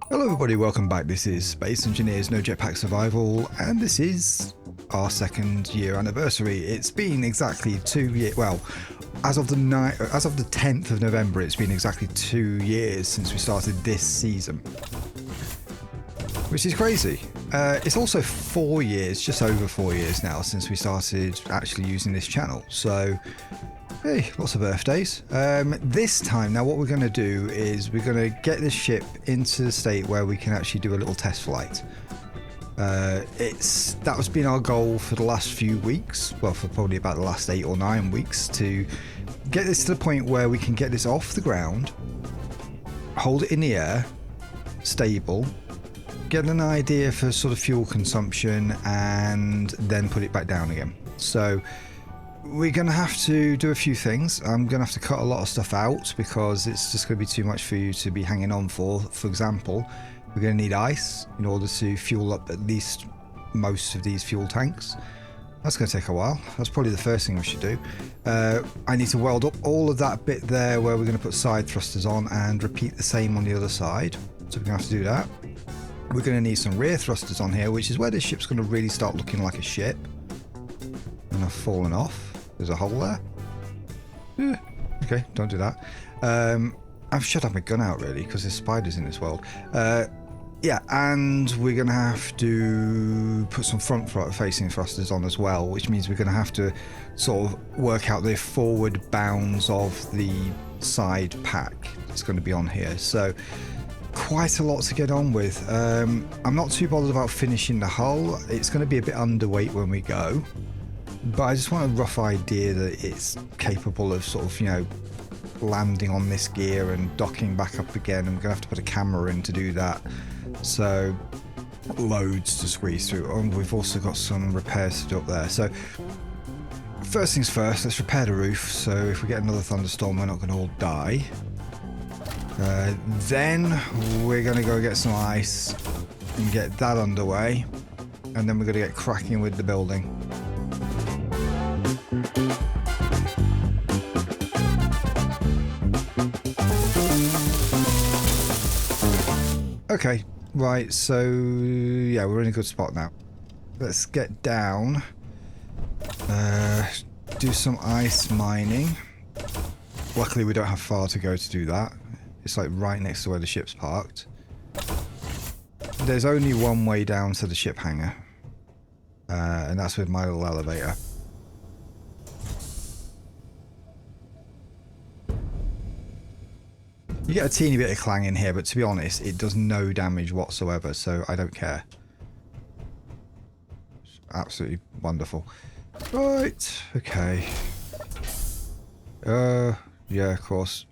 Hello everybody, welcome back. This is Space Engineers No Jetpack Survival, and this is our 2nd year anniversary. It's been exactly 2 years, well, as of the 10th of November, it's been exactly 2 years since we started this season. Which is crazy. It's also 4 years, just over 4 years now, since we started actually using this channel. So, hey, lots of birthdays. This time, now what we're going to do is we're going to get this ship into the state where we can actually do a little test flight. That has been our goal for the last few weeks, well, for probably about the last 8 or 9 weeks, to get this to the point where we can get this off the ground, hold it in the air, stable, get an idea for sort of fuel consumption, and then put it back down again. So we're going to have to do a few things. I'm going to have to cut a lot of stuff out because it's just going to be too much for you to be hanging on for. For example, we're going to need ice in order to fuel up at least most of these fuel tanks. That's going to take a while. That's probably the first thing we should do. I need to weld up all of that bit there where we're going to put side thrusters on and repeat the same on the other side. So we're going to have to do that. We're going to need some rear thrusters on here, which is where this ship's going to really start looking like a ship. And I've fallen off. There's a hole there. Okay, don't do that. I should have my gun out really because there's spiders in this world. Yeah, and we're going to have to put some front-facing thrusters on as well, which means we're going to have to sort of work out the forward bounds of the side pack that's going to be on here. So quite a lot to get on with. I'm not too bothered about finishing the hull. It's going to be a bit underweight when we go, but I just want a rough idea that it's capable of sort of, you know, landing on this gear and docking back up again, and we're going to have to put a camera in to do that. So loads to squeeze through. And we've also got some repairs to do up there. So first things first, let's repair the roof, so if we get another thunderstorm we're not going to all die. Then we're going to go get some ice and get that underway, and then we're going to get cracking with the building. Okay, right, so yeah, we're in a good spot now. Let's get down, do some ice mining. Luckily we don't have far to go to do that. It's like right next to where the ship's parked. There's only one way down to the ship hangar, and that's with my little elevator. You get a teeny bit of clang in here, but to be honest, it does no damage whatsoever, so I don't care. It's absolutely wonderful. Right, okay. Yeah, of course.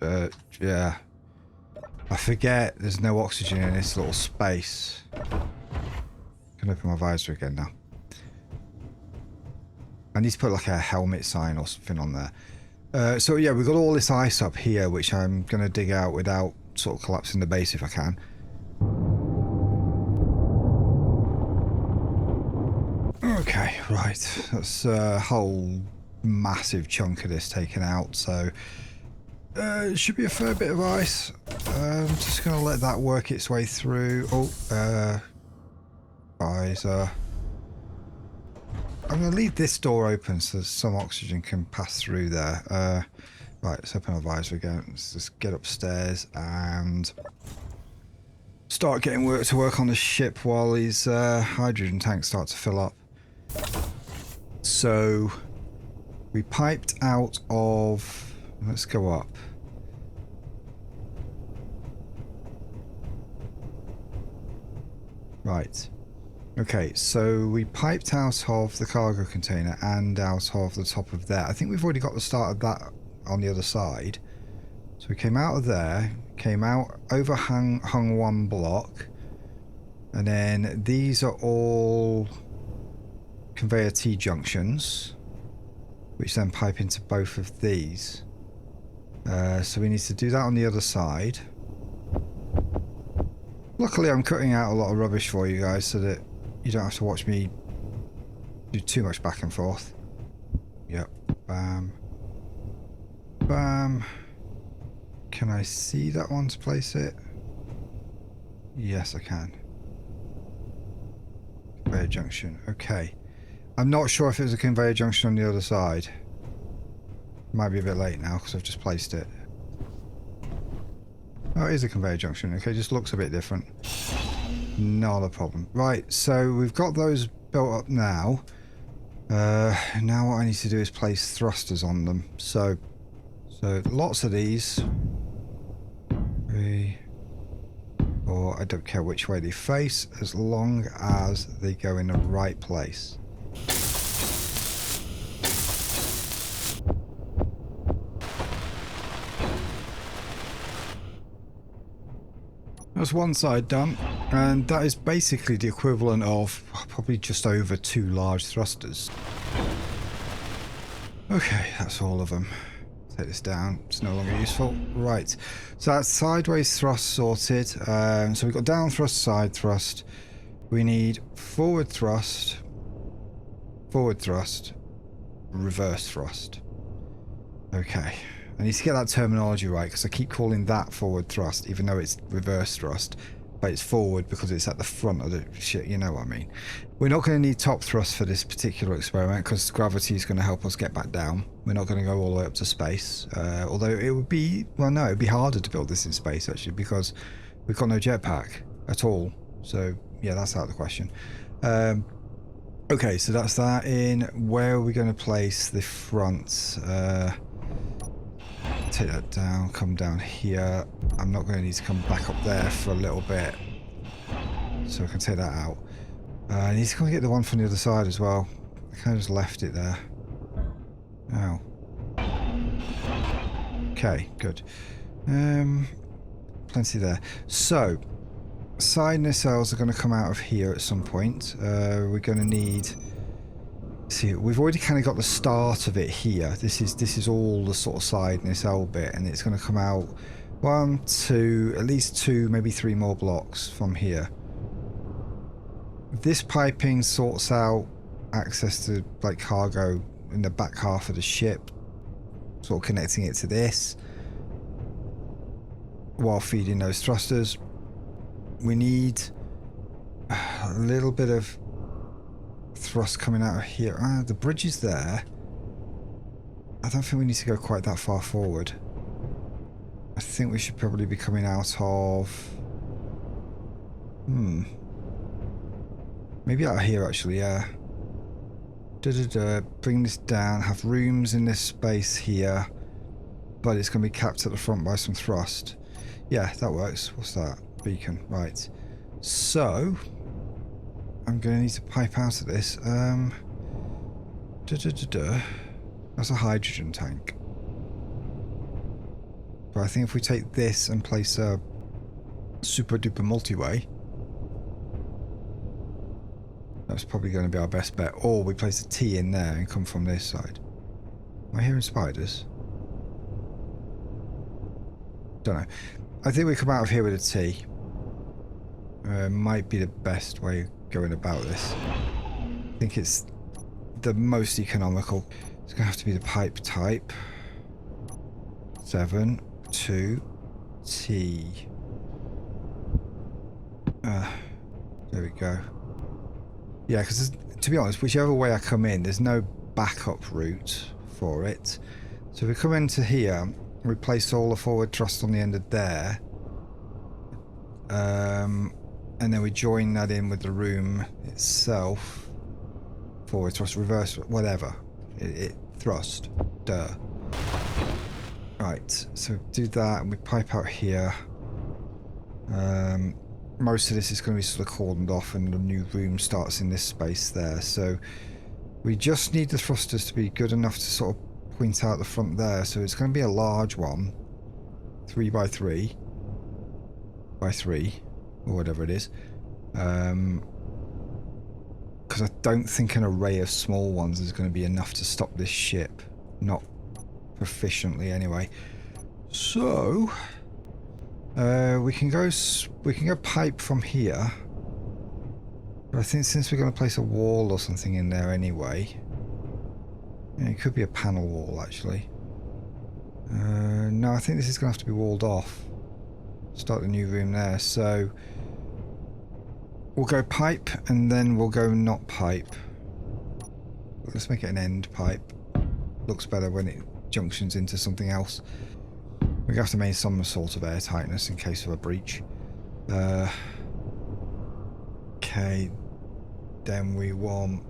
Yeah. I forget there's no oxygen in this little space. I can open my visor again now. I need to put like a helmet sign or something on there. So yeah, we've got all this ice up here, which I'm going to dig out without sort of collapsing the base if I can. Okay, right. That's a whole massive chunk of this taken out, so it should be a fair bit of ice. I'm just going to let that work its way through. Oh, visor. I'm going to leave this door open so some oxygen can pass through there. Right, let's open our visor again. Let's just get upstairs and start getting to work on the ship while these hydrogen tanks start to fill up. So we piped out of... Let's go up. Right. Okay, so we piped out of the cargo container and out of the top of there. I think we've already got the start of that on the other side. So we came out of there, came out, hung one block, and then these are all conveyor T-junctions, which then pipe into both of these. So we need to do that on the other side. Luckily I'm cutting out a lot of rubbish for you guys so that you don't have to watch me do too much back and forth. Yep. Bam. Bam. Can I see that one to place it? Yes, I can. Conveyor junction. Okay. I'm not sure if it was a conveyor junction on the other side. Might be a bit late now because I've just placed it. Oh, it is a conveyor junction. Okay, just looks a bit different. Not a problem. Right, so we've got those built up now. Now what I need to do is place thrusters on them. So lots of these. 3, 4. I don't care which way they face, as long as they go in the right place. That's one side done, and that is basically the equivalent of probably just over 2 large thrusters. Okay, that's all of them. Take this down, it's no longer useful. Right, so that's sideways thrust sorted. So we've got down thrust, side thrust. We need forward thrust, reverse thrust. Okay. I need to get that terminology right because I keep calling that forward thrust even though it's reverse thrust, but it's forward because it's at the front of the shit, you know what I mean. We're not going to need top thrust for this particular experiment because gravity is going to help us get back down. We're not going to go all the way up to space, although it would be, well no, it would be harder to build this in space actually because we've got no jetpack at all. So yeah, that's out of the question. Okay, so that's that in. Where are we going to place the front? Take that down, come down here. I'm not going to need to come back up there for a little bit. So I can take that out. I need to come and get the one from the other side as well. I kind of just left it there. Oh. Okay, good. Plenty there. So, side nacelles are going to come out of here at some point. We're going to need... See, we've already kind of got the start of it here. This is all the sort of side nacelle bit, and it's going to come out 1, 2, at least 2, maybe 3 more blocks from here. This piping sorts out access to like cargo in the back half of the ship, sort of connecting it to this while feeding those thrusters. We need a little bit of thrust coming out of here. The bridge is there. I don't think we need to go quite that far forward. I think we should probably be coming out of... Maybe out of here actually, yeah. Bring this down, have rooms in this space here, but it's going to be capped at the front by some thrust. Yeah, that works. What's that? Beacon, right. So... I'm going to need to pipe out of this. That's a hydrogen tank. But I think if we take this and place a super duper multi-way, that's probably going to be our best bet. Or we place a T in there and come from this side. Am I hearing spiders? Don't know. I think we come out of here with a T. Might be the best way of going about this. I think it's the most economical. It's going to have to be the pipe type. 7, 2, T. There we go. Yeah, because to be honest, whichever way I come in, there's no backup route for it. So if we come into here, we place all the forward thrust on the end of there. And then we join that in with the room itself. Forward thrust, reverse, whatever. It thrust. Duh. Right, so do that and we pipe out here. Most of this is going to be sort of cordoned off and the new room starts in this space there. So we just need the thrusters to be good enough to sort of point out the front there. So it's going to be a large one. 3 by 3 by 3. Or whatever it is. Because I don't think an array of small ones is going to be enough to stop this ship. Not proficiently anyway. So we can go pipe from here. But I think since we're going to place a wall or something in there anyway. Yeah, it could be a panel wall actually. No, I think this is going to have to be walled off. Start the new room there. So We'll go pipe and then we'll go not pipe. Let's make it an end pipe. Looks better when it junctions into something else. We have to make some sort of air tightness in case of a breach. Okay. Then we want...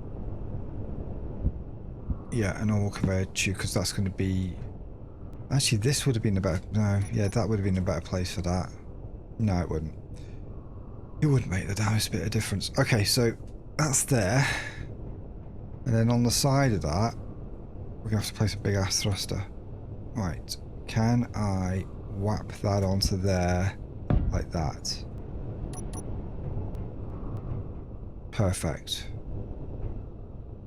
yeah, a normal conveyor tube, because that's going to be... actually, this would have been a better... no, yeah, that would have been a better place for that. No, it wouldn't. It wouldn't make the damnest bit of difference. Okay, so that's there. And then on the side of that, we're going to have to place a big ass thruster. Right. Can I whap that onto there like that? Perfect.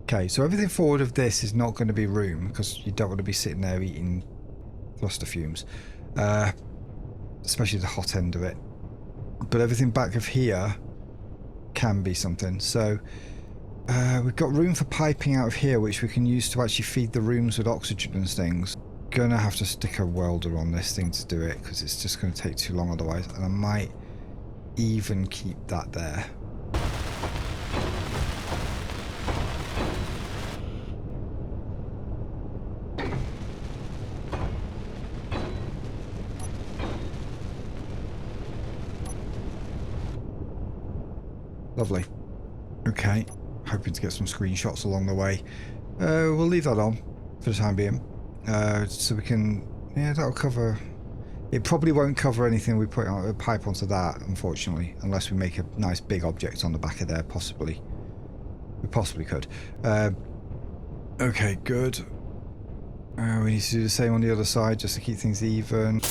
Okay, so everything forward of this is not going to be room because you don't want to be sitting there eating thruster fumes. Especially the hot end of it. But everything back of here can be something. So we've got room for piping out of here, which we can use to actually feed the rooms with oxygen and things. Gonna have to stick a welder on this thing to do it because it's just going to take too long otherwise. And I might even keep that there. Lovely. Okay. Hoping to get some screenshots along the way. We'll leave that on for the time being. So we can... yeah, that'll cover... it probably won't cover anything we put on a pipe onto that, unfortunately. Unless we make a nice big object on the back of there, possibly. We possibly could. Okay, good. We need to do the same on the other side just to keep things even.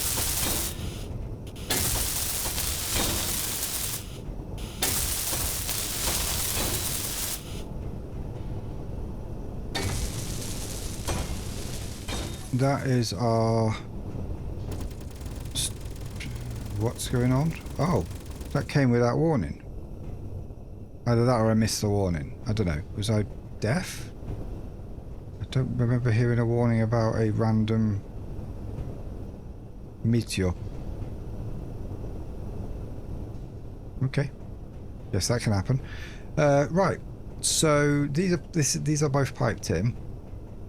That is our... what's going on? Oh, that came without warning. Either that or I missed the warning. I don't know. Was I deaf? I don't remember hearing a warning about a random meteor. Okay. Yes, that can happen. Right. So these are both piped in.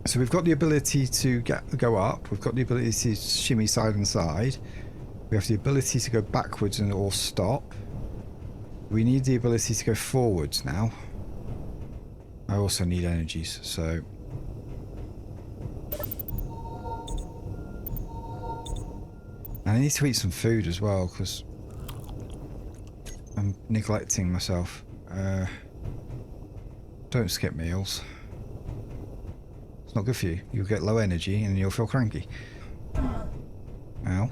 So we've got the ability to go up. We've got the ability to shimmy side and side. We have the ability to go backwards and or stop. We need the ability to go forwards now. I also need energies, so... and I need to eat some food as well, because I'm neglecting myself. Don't skip meals. It's not good for you. You'll get low energy and you'll feel cranky. Ow.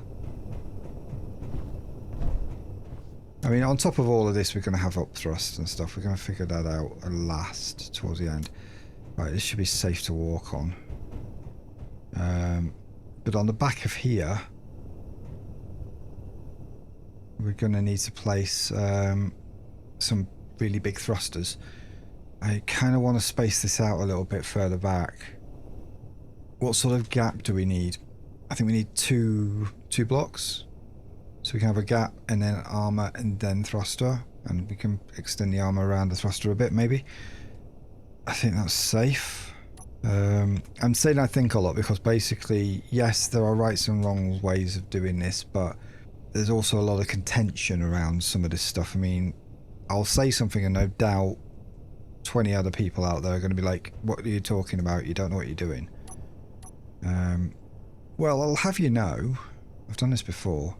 I mean, on top of all of this, we're going to have up thrust and stuff. We're going to figure that out at last, towards the end. Right, this should be safe to walk on. But on the back of here, we're going to need to place some really big thrusters. I kind of want to space this out a little bit further back. What sort of gap do we need? I think we need two blocks. So we can have a gap and then armor and then thruster. And we can extend the armor around the thruster a bit, maybe. I think that's safe. I'm saying I think a lot because basically, yes, there are rights and wrong ways of doing this, but there's also a lot of contention around some of this stuff. I mean, I'll say something and no doubt 20 other people out there are going to be like, what are you talking about? You don't know what you're doing. Well, I'll have you know, I've done this before.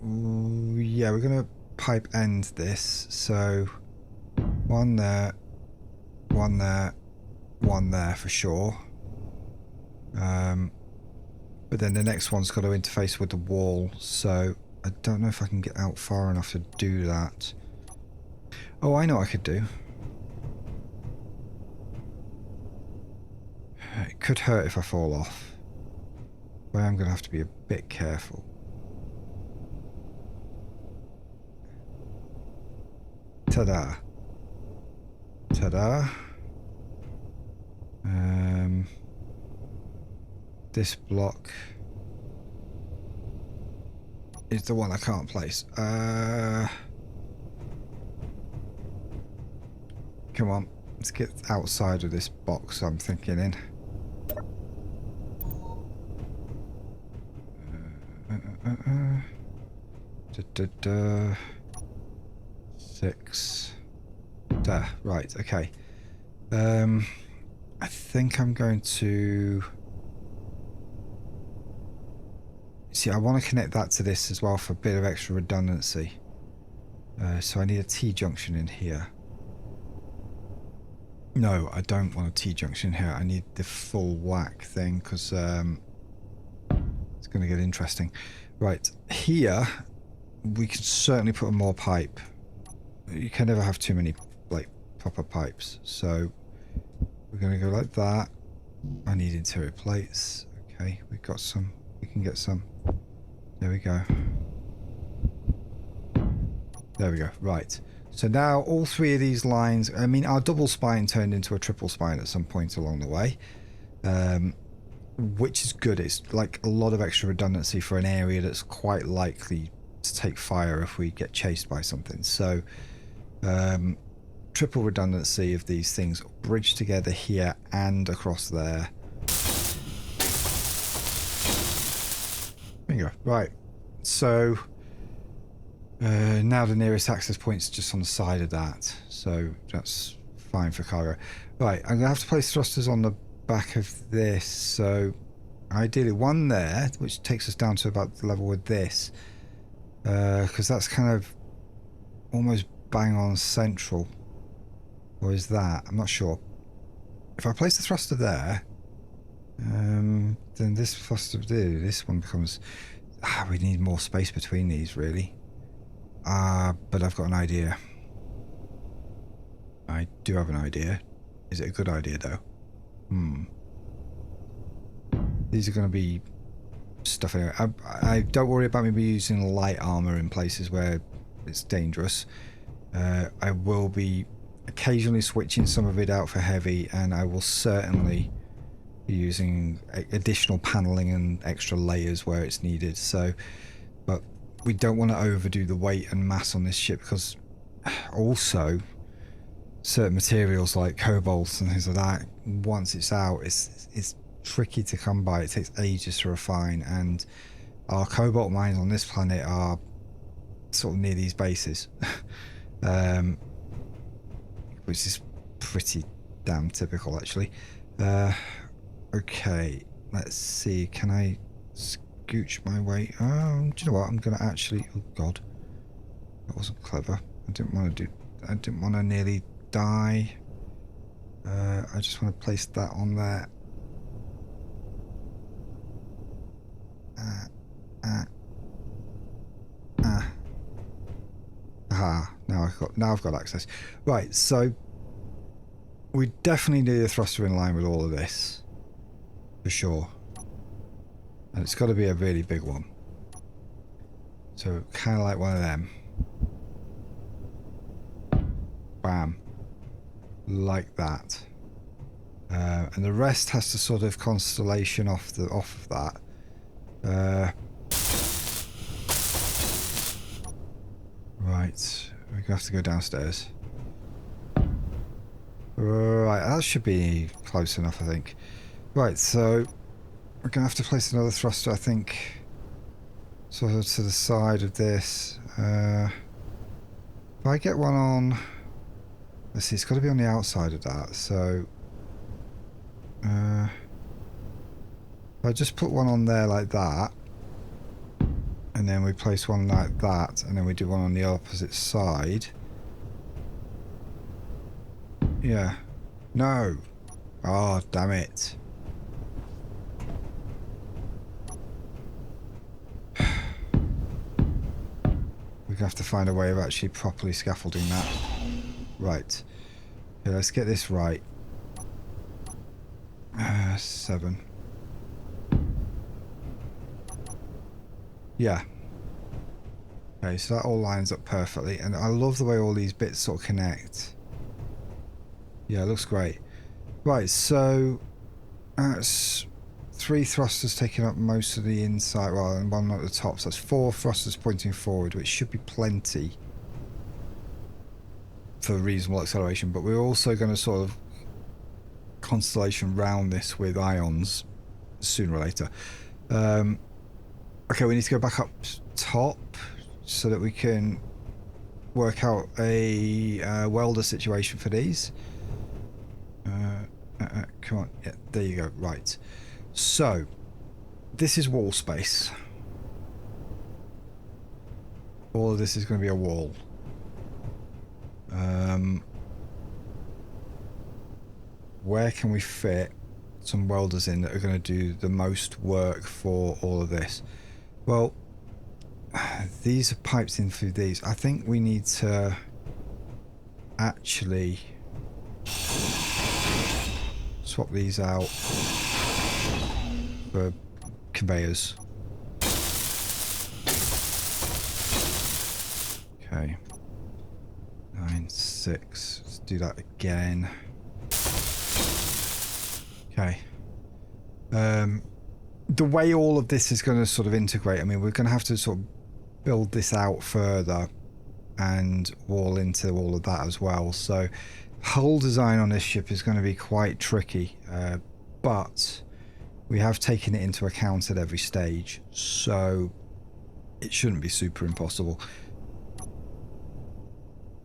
Ooh, yeah, we're going to pipe end this. So, one there, one there, one there for sure. But then the next one's got to interface with the wall. So, I don't know if I can get out far enough to do that. Oh, I know what I could do. It could hurt if I fall off. But I'm going to have to be a bit careful. Ta-da. Ta-da. This block is the one I can't place. Come on, let's get outside of this box I'm thinking in. Six. There, right, okay. I think I'm going to... See, I want to connect that to this as well for a bit of extra redundancy. So I need a T-junction in here. No, I don't want a T-junction here. I need the full whack thing because it's going to get interesting. Right, here we can certainly put more pipe. You can never have too many like proper pipes. So we're going to go like that. I need interior plates. Okay, we've got some. We can get some. There we go. There we go. Right. So now all three of these lines, I mean, our double spine turned into a triple spine at some point along the way, which is good. It's like a lot of extra redundancy for an area that's quite likely to take fire if we get chased by something. So triple redundancy of these things bridged together here and across there. There you go. Right. So now the nearest access point's just on the side of that, so that's fine for cargo. Right, I'm gonna have to place thrusters on the back of this, so ideally one there, which takes us down to about the level with this, because that's kind of almost bang on central. Or is that? I'm not sure. If I place the thruster there, then this thruster, this one becomes... we need more space between these, really. But I've got an idea. I do have an idea. Is it a good idea, though? These are going to be stuff anyway. I don't worry about me using light armor in places where it's dangerous. I will be occasionally switching some of it out for heavy, and I will certainly be using additional paneling and extra layers where it's needed. So, but we don't want to overdo the weight and mass on this ship, because also certain materials like cobalt and things like that, once it's out, it's tricky to come by. It takes ages to refine, and our cobalt mines on this planet are sort of near these bases, which is pretty damn typical, actually. Okay, let's see. Can I scooch my way? Do you know what? I'm going to actually... Oh, God. That wasn't clever. I didn't want to nearly die. I just want to place that on there. Aha. Now I've got access. Right, so we definitely need a thruster in line with all of this. For sure. And it's got to be a really big one. So kind of like one of them. Bam. Like that. And the rest has to sort of constellation off of that. Right. We're gonna have to go downstairs. Right, that should be close enough, I think. Right, so we're gonna have to place another thruster, I think, sort of to the side of this. If I get one on, let's see, it's got to be on the outside of that. So if I just put one on there like that, and then we place one like that, and then we do one on the opposite side. Yeah. No. Oh, damn it. We're gonna have to find a way of actually properly scaffolding that. Right. Okay, let's get this right. 7. Yeah. Okay, so that all lines up perfectly, and I love the way all these bits sort of connect. Yeah, it looks great. Right, so that's 3 thrusters taking up most of the inside, well, and one at the top, so that's 4 thrusters pointing forward, which should be plenty for reasonable acceleration, but we're also going to sort of constellation round this with ions sooner or later. Okay, we need to go back up top so that we can work out a welder situation for these. Come on, yeah, there you go. Right, so this is wall space. All of this is going to be a wall. Where can we fit some welders in that are going to do the most work for all of this? Well, these are pipes in through these. I think we need to actually swap these out for conveyors. Okay. 9, 6. Let's do that again. Okay. The way all of this is going to sort of integrate, I mean, we're going to have to sort of build this out further and wall into all of that as well. So hull design on this ship is going to be quite tricky, but we have taken it into account at every stage, so it shouldn't be super impossible.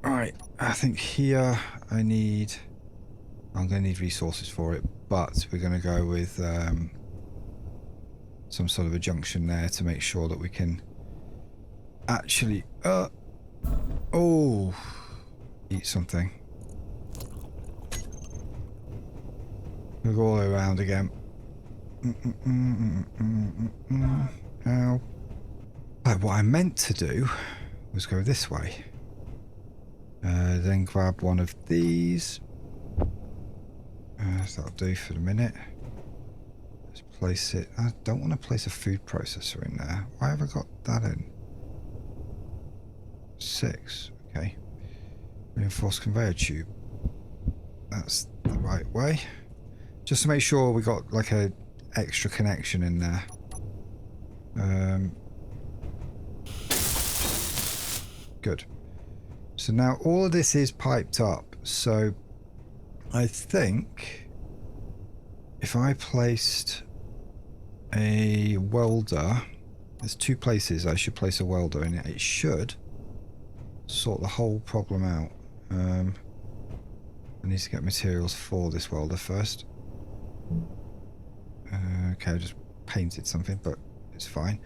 Alright, I think here I'm going to need resources for it, but we're going to go with some sort of a junction there to make sure that we can actually eat something. We'll go all the way around again. Ow. Right, what I meant to do was go this way. Then grab one of these. That'll do for the minute. Let's place it. I don't want to place a food processor in there. Why have I got that in? 6. Okay. Reinforced conveyor tube. That's the right way. Just to make sure we got like a extra connection in there. Good. So now all of this is piped up. So I think if I placed a welder, there's 2 places I should place a welder in it. It should sort the whole problem out. I need to get materials for this welder first. Okay, I just painted something, but it's fine.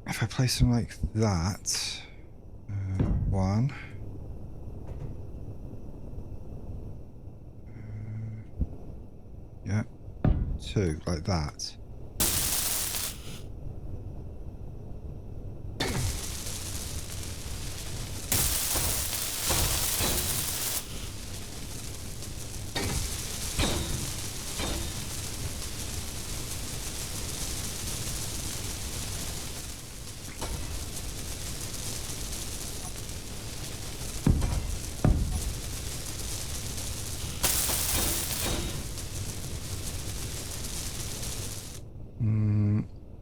If I place them like that, 1. Yeah, 2, like that.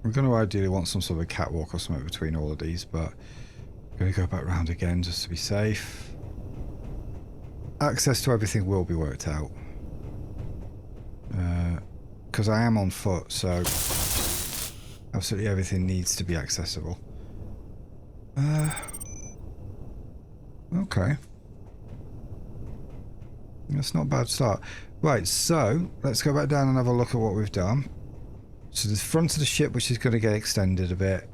We're going to ideally want some sort of a catwalk or something between all of these, but I'm going to go back round again just to be safe. Access to everything will be worked out. Because I am on foot, so absolutely everything needs to be accessible. Okay. That's not a bad start. Right, so let's go back down and have a look at what we've done. So the front of the ship, which is going to get extended a bit.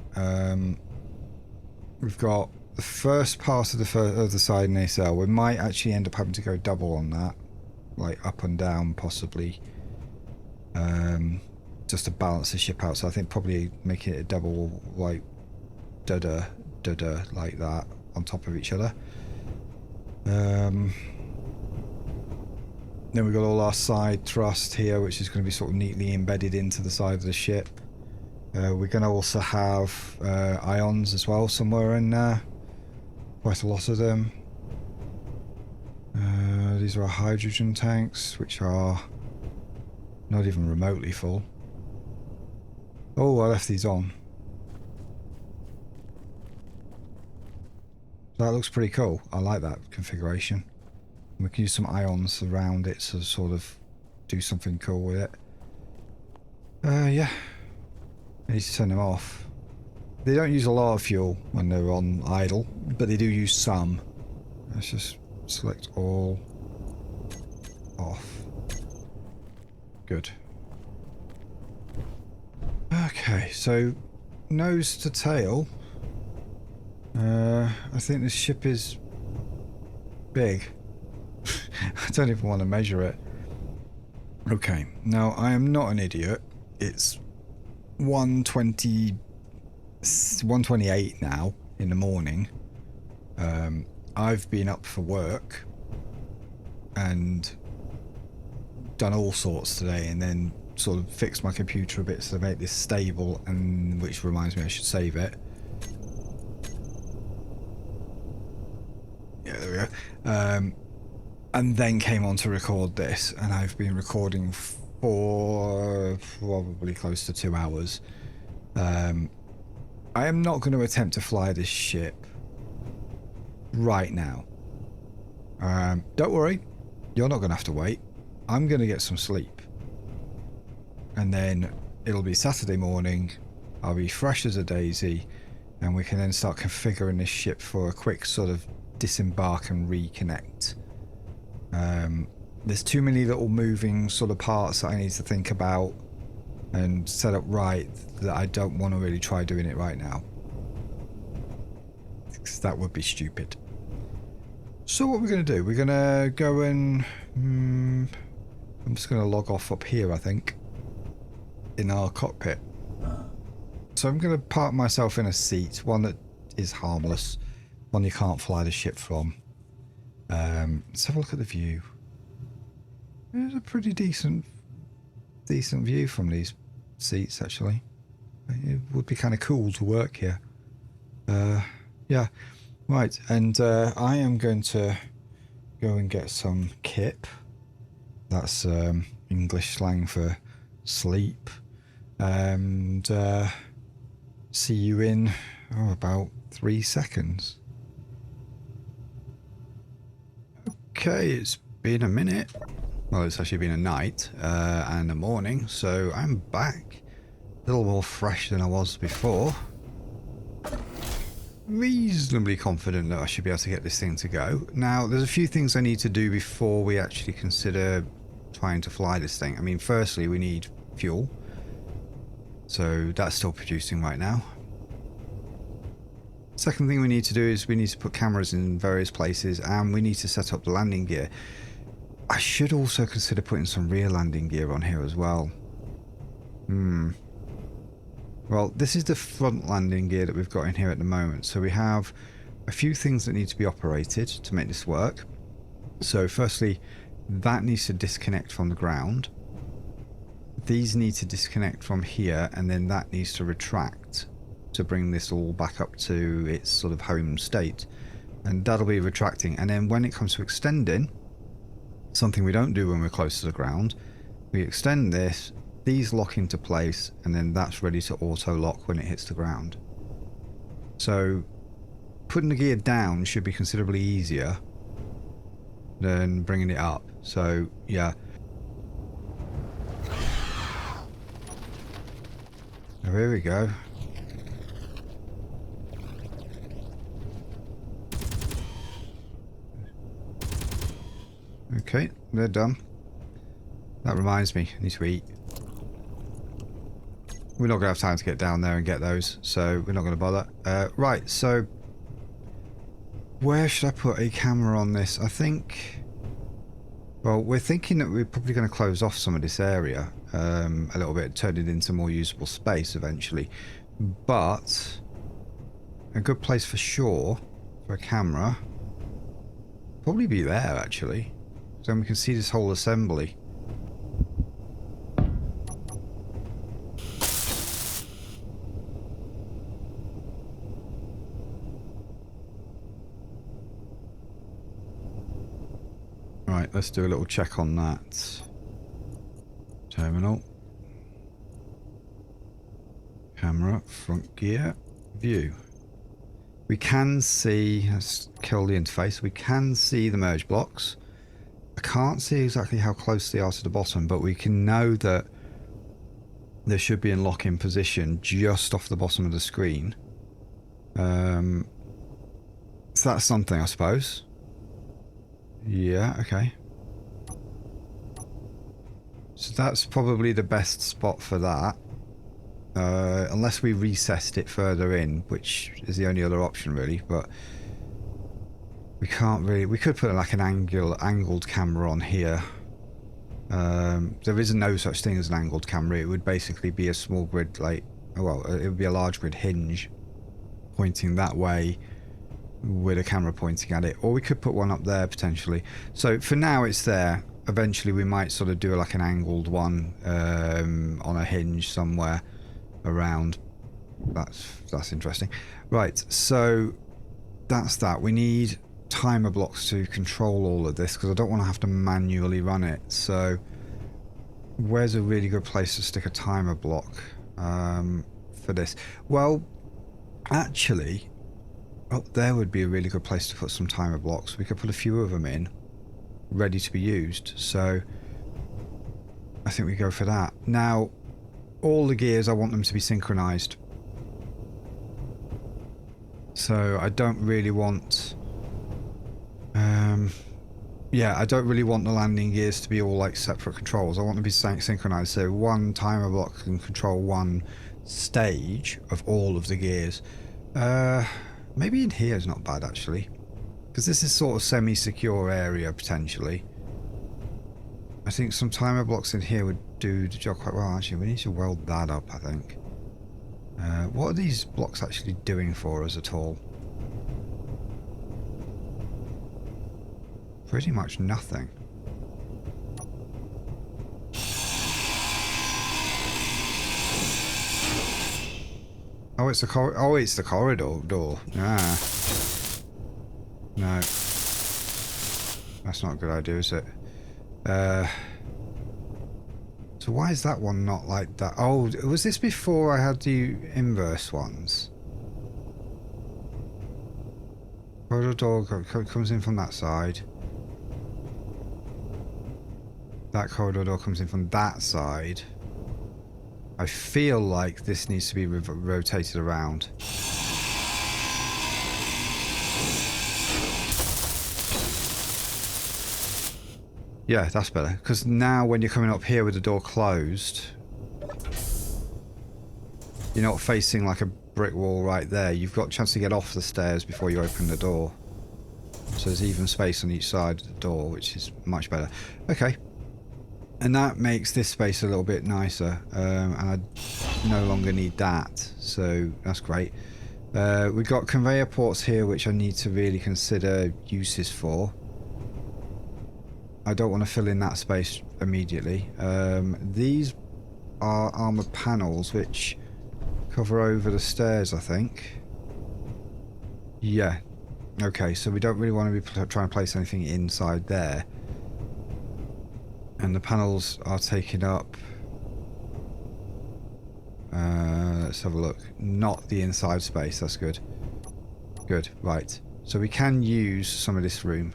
We've got the first part of the side nacelle. We might actually end up having to go double on that, like up and down possibly, just to balance the ship out. So I think probably making it a double, like da-da, da-da, like that on top of each other. Then we've got all our side thrust here, which is going to be sort of neatly embedded into the side of the ship. We're going to also have ions as well somewhere in there. Quite a lot of them. These are our hydrogen tanks, which are not even remotely full. Oh, I left these on. That looks pretty cool. I like that configuration. We can use some ions around it to sort of do something cool with it. Yeah. I need to turn them off. They don't use a lot of fuel when they're on idle, but they do use some. Let's just select all off. Good. Okay, so nose to tail. I think this ship is big. I don't even want to measure it. Okay, now I am not an idiot. It's 1:28 now in the morning. I've been up for work and done all sorts today, and then sort of fixed my computer a bit to make this stable, and which reminds me I should save it. Yeah, there we go. And then came on to record this, and I've been recording for probably close to 2 hours. I am not going to attempt to fly this ship right now. Don't worry, you're not going to have to wait. I'm going to get some sleep. And then it'll be Saturday morning, I'll be fresh as a daisy, and we can then start configuring this ship for a quick sort of disembark and reconnect. There's too many little moving sort of parts that I need to think about and set up right that I don't want to really try doing it right now, because that would be stupid. So what we're going to do, we're going to go and I'm just going to log off up here, I think, in our cockpit. So I'm going to park myself in a seat, one that is harmless, one you can't fly the ship from. Let's have a look at the view. It's a pretty decent view from these seats, actually. It would be kind of cool to work here. Yeah, right. And I am going to go and get some kip. That's English slang for sleep. And see you in about 3 seconds. Okay, it's been a minute. Well, it's actually been a night and a morning, so I'm back. A little more fresh than I was before. Reasonably confident that I should be able to get this thing to go. Now, there's a few things I need to do before we actually consider trying to fly this thing. I mean, firstly, we need fuel. So that's still producing right now. Second thing we need to do is we need to put cameras in various places, and we need to set up the landing gear. I should also consider putting some rear landing gear on here as well. Well, this is the front landing gear that we've got in here at the moment. So we have a few things that need to be operated to make this work. So firstly, that needs to disconnect from the ground. These need to disconnect from here, and then that needs to retract to bring this all back up to its sort of home state. And that'll be retracting. And then when it comes to extending, something we don't do when we're close to the ground, we extend this, these lock into place, and then that's ready to auto lock when it hits the ground. So putting the gear down should be considerably easier than bringing it up. So yeah. Oh, here we go. Okay, they're done. That reminds me, I need to eat. We're not going to have time to get down there and get those, so we're not going to bother. Right, so where should I put a camera on this? I think, well, we're thinking that we're probably going to close off some of this area a little bit, turn it into more usable space eventually. But a good place for sure for a camera probably be there, actually. So we can see this whole assembly. Right, let's do a little check on that. Terminal. Camera, front gear, view. We can see, let's kill the interface, we can see the merge blocks. I can't see exactly how close they are to the bottom, but we can know that there should be in lock-in position just off the bottom of the screen. So that's something, I suppose. Yeah, okay. So that's probably the best spot for that. Unless we recessed it further in, which is the only other option really, but we can't really. We could put like an angled camera on here. There is no such thing as an angled camera. It would basically be a small grid, like, well, it would be a large grid hinge pointing that way with a camera pointing at it, or we could put one up there potentially. So for now it's there. Eventually we might sort of do like an angled one on a hinge somewhere around. That's interesting. Right, so that's that. We need timer blocks to control all of this because I don't want to have to manually run it. So where's a really good place to stick a timer block for this? Well, actually, up there would be a really good place to put some timer blocks. We could put a few of them in, ready to be used. So I think we go for that. Now, all the gears, I want them to be synchronized. So I don't really want... yeah, I don't really want the landing gears to be all like separate controls. I want them to be synchronized. So one timer block can control one stage of all of the gears. Maybe in here is not bad actually, because this is sort of semi-secure area potentially. I think some timer blocks in here would do the job quite well. Actually, we need to weld that up, I think. What are these blocks actually doing for us at all? Pretty much nothing. Oh, it's the corridor door. Ah. No. That's not a good idea, is it? So why is that one not like that? Oh, was this before I had the inverse ones? Corridor door comes in from that side. That corridor door comes in from that side. I feel like this needs to be rotated around. Yeah, that's better. Because now when you're coming up here with the door closed, you're not facing like a brick wall right there. You've got a chance to get off the stairs before you open the door. So there's even space on each side of the door, which is much better. Okay. And that makes this space a little bit nicer. And I no longer need that. So that's great. We've got conveyor ports here, which I need to really consider uses for. I don't want to fill in that space immediately. These are armoured panels which cover over the stairs, I think. Yeah. Okay, so we don't really want to be trying to place anything inside there. And the panels are taking up... let's have a look. Not the inside space, that's good. Good, right. So we can use some of this room.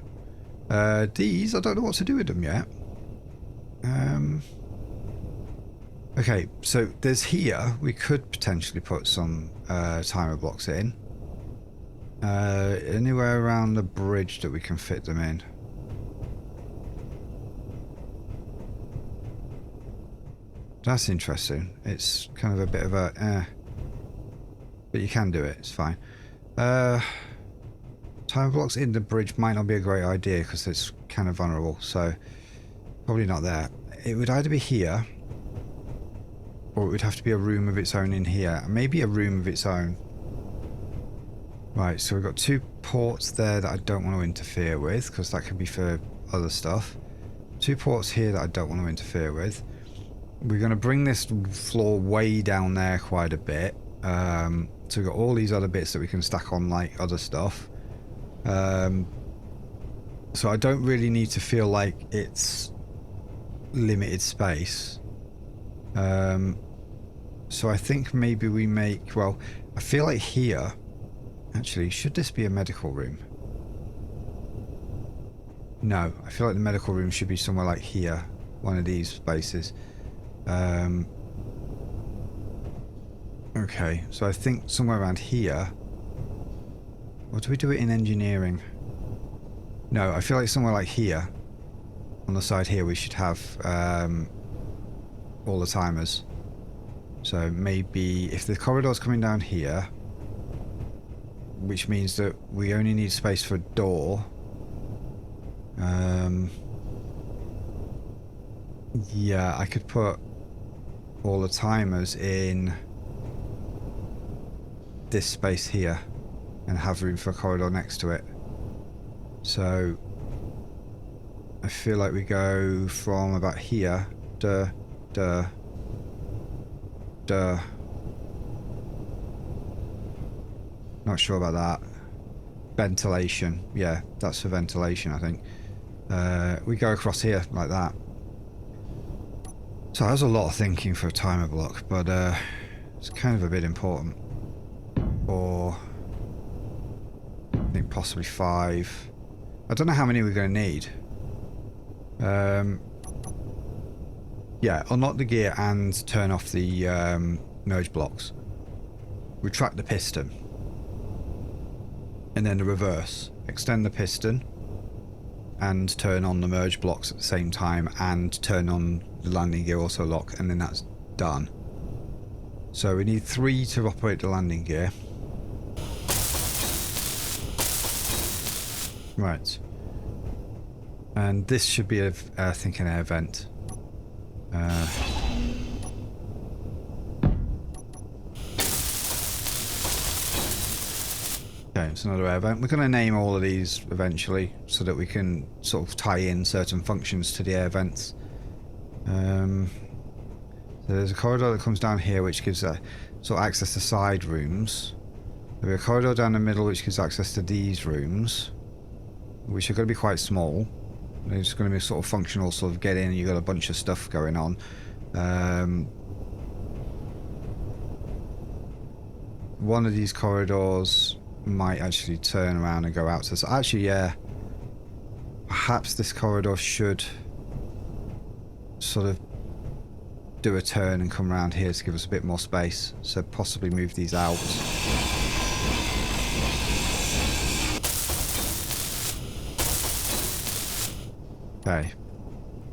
These, I don't know what to do with them yet. Okay, so there's here, we could potentially put some timer blocks in. Anywhere around the bridge that we can fit them in. That's interesting. It's kind of a bit of a but you can do it, it's fine. Timer blocks in the bridge might not be a great idea because it's kind of vulnerable, so probably not there. It would either be here, or it would have to be a room of its own in here. Maybe a room of its own. Right, so we've got two ports there that I don't want to interfere with, because that could be for other stuff. Two ports here that I don't want to interfere with. We're going to bring this floor way down there quite a bit. So we've got all these other bits that we can stack on like other stuff. So I don't really need to feel like it's limited space. So I think maybe we make, well, I feel like here Actually, should this be a medical room? No, I feel like the medical room should be somewhere like here. One of these spaces. Okay, so I think somewhere around here. Or do we do it in engineering? No, I feel like somewhere like here. On the side here we should have all the timers. So maybe if the corridor's coming down here, which means that we only need space for a door. Yeah, I could put all the timers in this space here and have room for a corridor next to it. So I feel like we go from about here, duh, duh, duh. Not sure about that. Ventilation, yeah, that's for ventilation, I think. We go across here like that. So that was a lot of thinking for a timer block, but it's kind of a bit important. Or I think possibly 5. I don't know how many we're going to need. Yeah, unlock the gear and turn off the merge blocks. Retract the piston. And then the reverse. Extend the piston and turn on the merge blocks at the same time and turn on the landing gear auto lock, and then that's done. So we need 3 to operate the landing gear. Right. And this should be, I think, an air vent. Okay, it's another air vent. We're going to name all of these eventually so that we can sort of tie in certain functions to the air vents. So there's a corridor that comes down here which gives sort of access to side rooms. There'll be a corridor down the middle which gives access to these rooms, which are going to be quite small. They're just going to be sort of functional, sort of get in and you've got a bunch of stuff going on. One of these corridors might actually turn around and go out. So actually, yeah, perhaps this corridor should sort of do a turn and come around here to give us a bit more space. So possibly move these out. Okay,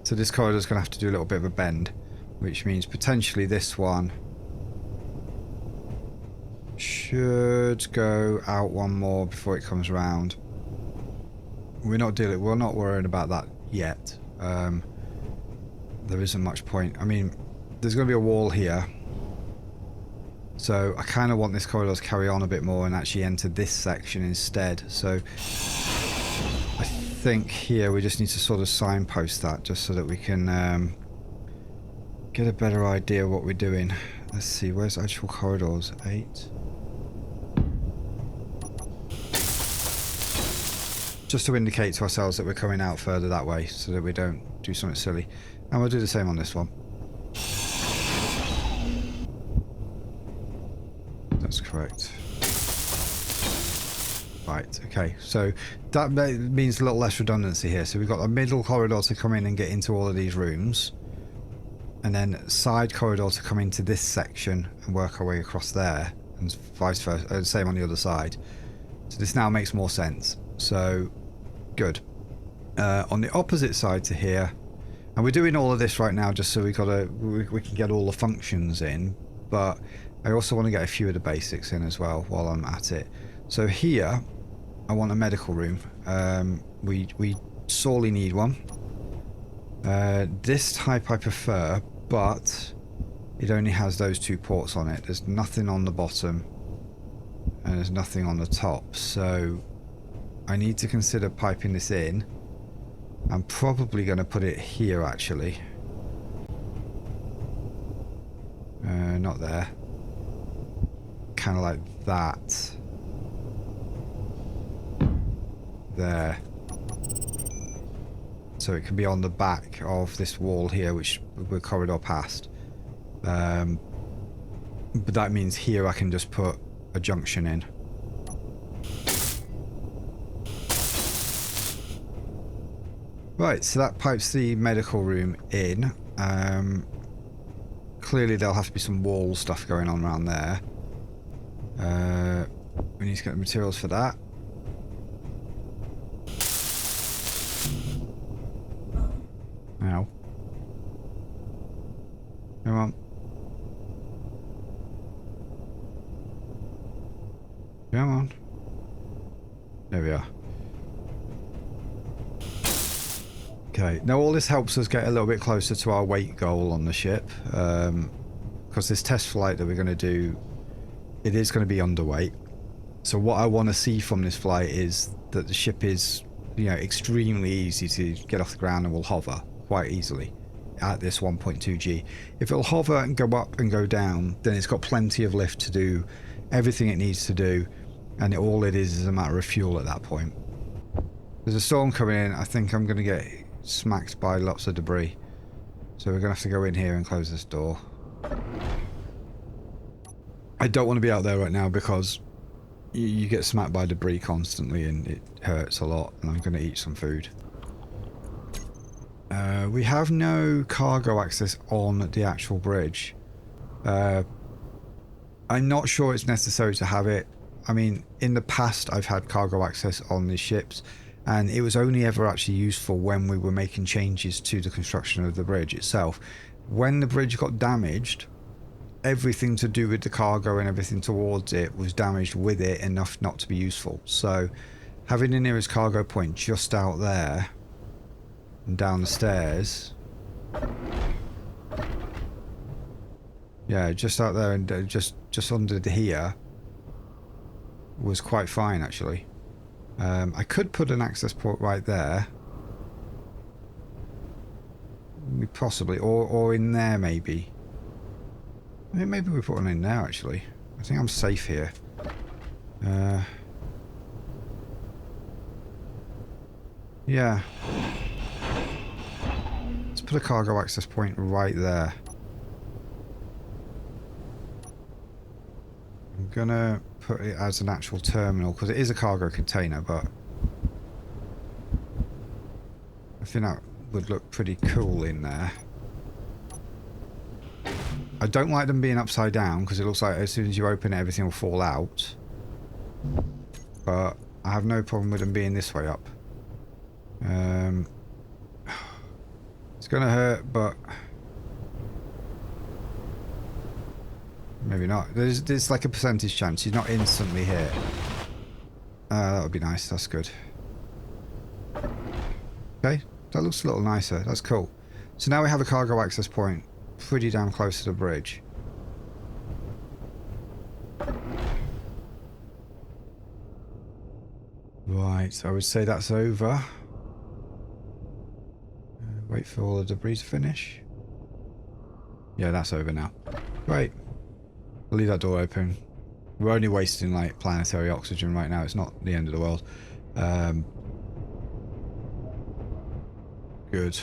so this corridor is going to have to do a little bit of a bend, which means potentially this one should go out one more before it comes around. We're not worrying about that yet. There isn't much point. I mean, there's going to be a wall here, so I kind of want this corridor to carry on a bit more and actually enter this section instead. So I think here we just need to sort of signpost that just so that we can get a better idea of what we're doing. Let's see, where's actual corridors? 8. Just to indicate to ourselves that we're coming out further that way so that we don't do something silly. And we'll do the same on this one. That's correct. Right, okay, so that means a little less redundancy here. So we've got a middle corridor to come in and get into all of these rooms, and then side corridor to come into this section and work our way across there, and vice versa, same on the other side. So this now makes more sense. So good. On the opposite side to here, and we're doing all of this right now just so we can get all the functions in, but I also want to get a few of the basics in as well while I'm at it. So here I want a medical room. We sorely need one. This type I prefer, but it only has those 2 ports on it. There's nothing on the bottom and there's nothing on the top, so I need to consider piping this in. I'm probably going to put it here actually. Not there. Kind of like that. There. So it can be on the back of this wall here, which we're corridor past. But that means here I can just put a junction in. Right, so that pipes the medical room in. Clearly there'll have to be some wall stuff going on around there. We need to get the materials for that. Ow. Come on. Come on. There we are. Okay, now all this helps us get a little bit closer to our weight goal on the ship. Because this test flight that we're going to do, it is going to be underweight. So what I want to see from this flight is that the ship is, you know, extremely easy to get off the ground and will hover quite easily at this 1.2 G. If it'll hover and go up and go down, then it's got plenty of lift to do everything it needs to do, and all it is a matter of fuel at that point. There's a storm coming in. I think I'm going to get smacked by lots of debris. So we're going to have to go in here and close this door. I don't want to be out there right now because you get smacked by debris constantly and it hurts a lot, and I'm going to eat some food. We have no cargo access on the actual bridge. I'm not sure it's necessary to have it. I mean, in the past I've had cargo access on the ships, and it was only ever actually useful when we were making changes to the construction of the bridge itself. When the bridge got damaged, everything to do with the cargo and everything towards it was damaged with it enough not to be useful. So having the nearest cargo point just out there and down the stairs, yeah, just out there and just under here was quite fine actually. I could put an access port right there, possibly, or in there maybe. Maybe we put one in there actually. I think I'm safe here. Yeah. Let's put a cargo access point right there. I'm gonna put it as an actual terminal because it is a cargo container, but I think that would look pretty cool in there. I don't like them being upside down because it looks like as soon as you open it everything will fall out, but I have no problem with them being this way up. It's gonna hurt, but maybe not. There's like a percentage chance he's not instantly hit. That would be nice. That's good. Okay, that looks a little nicer. That's cool. So now we have a cargo access point pretty damn close to the bridge. Right, I would say that's over. Wait for all the debris to finish. Yeah, that's over now. Right. We'll leave that door open. We're only wasting like planetary oxygen right now. It's not the end of the world. Good.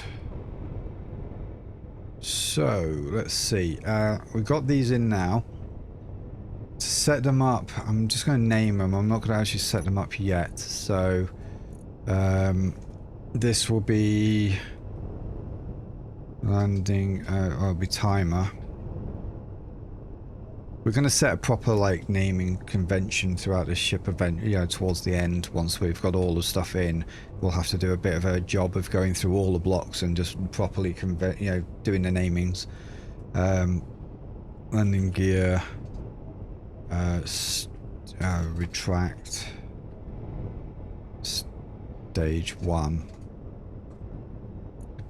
So, let's see. We've got these in now. To set them up, I'm just going to name them. I'm not going to actually set them up yet. So, this will be landing, it'll be timer. We're going to set a proper like naming convention throughout this ship event, you know, towards the end. Once we've got all the stuff in, we'll have to do a bit of a job of going through all the blocks and just properly doing the namings. Landing gear, retract, stage 1.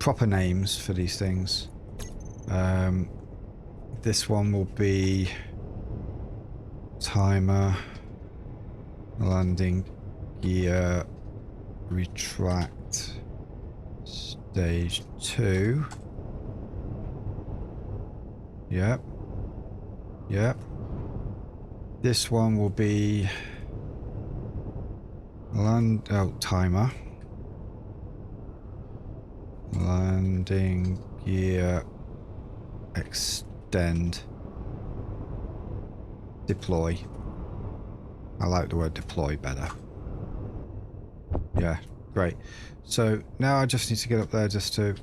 Proper names for these things. This one will be timer, landing gear, retract, stage 2. Yep. Yep. This one will be timer, landing gear, extend, deploy. I like the word deploy better. Yeah, Great. So now I just need to get up there just to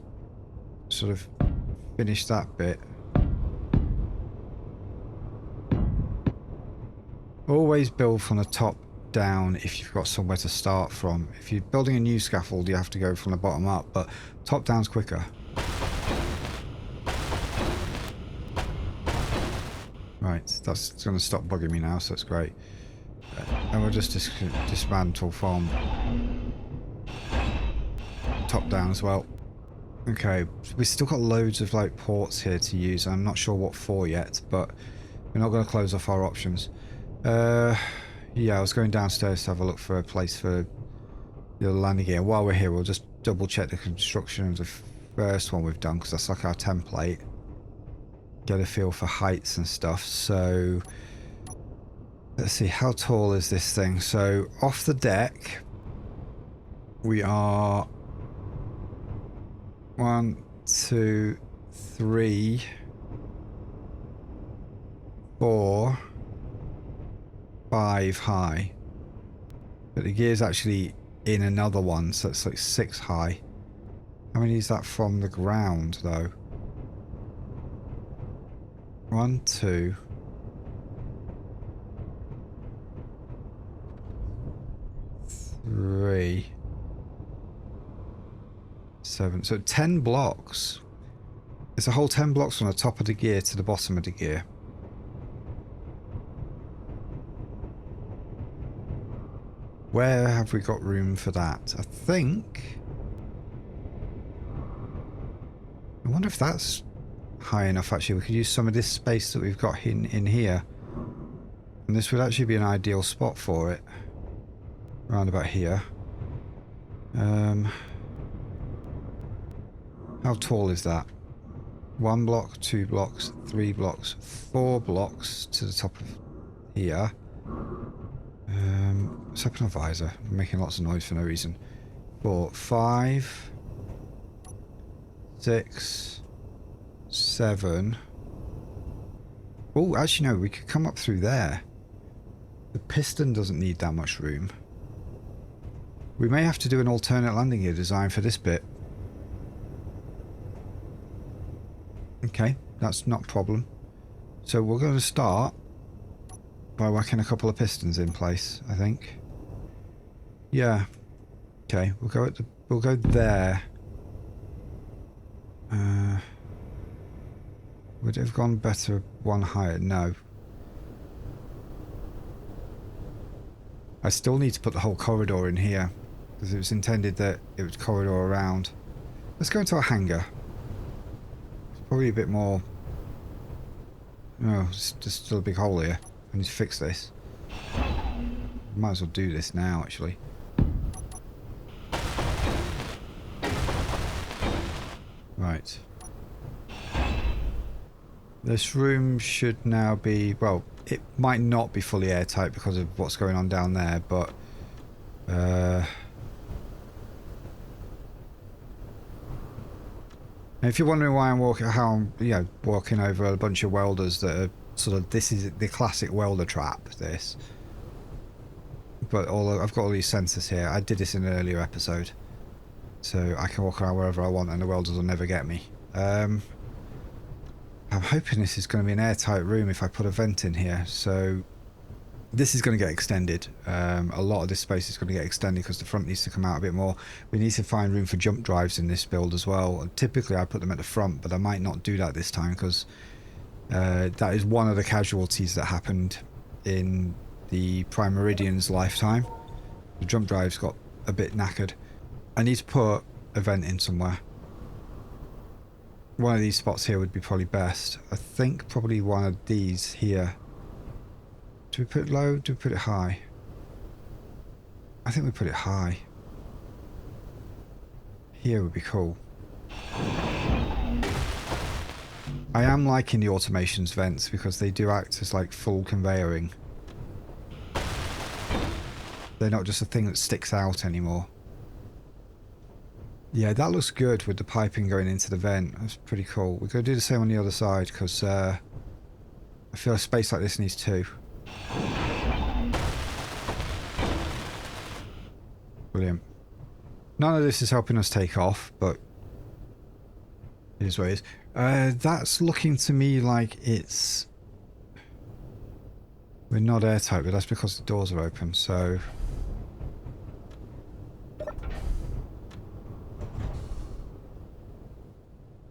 sort of finish that bit. Always build from the top down if you've got somewhere to start from. If you're building a new scaffold, you have to go from the bottom up, but top down's quicker. Right, that's going to stop bugging me now, so that's great. And we'll just dismantle from top down as well. Okay, we've still got loads of like ports here to use. I'm not sure what for yet, but we're not going to close off our options. Yeah, I was going downstairs to have a look for a place for the landing gear. While we're here, we'll just double check the construction of the first one we've done, because that's like our template. Get a feel for heights and stuff. So let's see, how tall is this thing? So off the deck, we are 1, 2, 3, 4, 5 high. But the gear's actually in another one, so it's like 6 high. How many is that from the ground, though? 1, 2. 3. 7. So 10 blocks. It's a whole 10 blocks from the top of the gear to the bottom of the gear. Where have we got room for that? I think... I wonder if that's high enough, actually. We could use some of this space that we've got in here. And this would actually be an ideal spot for it. Around about here. How tall is that? 1 block, 2 blocks, 3 blocks, 4 blocks to the top of here. What's happening on visor? I'm making lots of noise for no reason. 4, 5, 6, 7. Oh, actually no, we could come up through there. The piston doesn't need that much room. We may have to do an alternate landing gear design for this bit. Okay, that's not a problem. So we're going to start by whacking a couple of pistons in place, I think. Yeah. Okay, we'll go there. Would it have gone better one higher? No. I still need to put the whole corridor in here, because it was intended that it would corridor around. Let's go into a hangar. It's probably a bit more... Oh, it's just still a big hole here. I need to fix this. Might as well do this now, actually. Right. This room should now be... Well, it might not be fully airtight because of what's going on down there, but... And if you're wondering why I'm walking, how I'm, walking over a bunch of welders that are sort of, this is the classic welder trap, this. But I've got all these sensors here. I did this in an earlier episode. So I can walk around wherever I want and the welders will never get me. I'm hoping this is going to be an airtight room if I put a vent in here. So this is going to get extended. A lot of this space is going to get extended because the front needs to come out a bit more. We need to find room for jump drives in this build as well. And typically I put them at the front, but I might not do that this time because that is one of the casualties that happened in the Prime Meridian's lifetime. The jump drives got a bit knackered. I need to put a vent in somewhere. One of these spots here would be probably best. I think probably one of these here. Do we put it low? Do we put it high? I think we put it high. Here would be cool. I am liking the automations vents because they do act as like full conveyoring. They're not just a thing that sticks out anymore. Yeah, that looks good with the piping going into the vent. That's pretty cool. We're going to do the same on the other side because I feel a space like this needs two. Brilliant. None of this is helping us take off, but it is what it is. That's looking to me like it's... We're not airtight, but that's because the doors are open, so...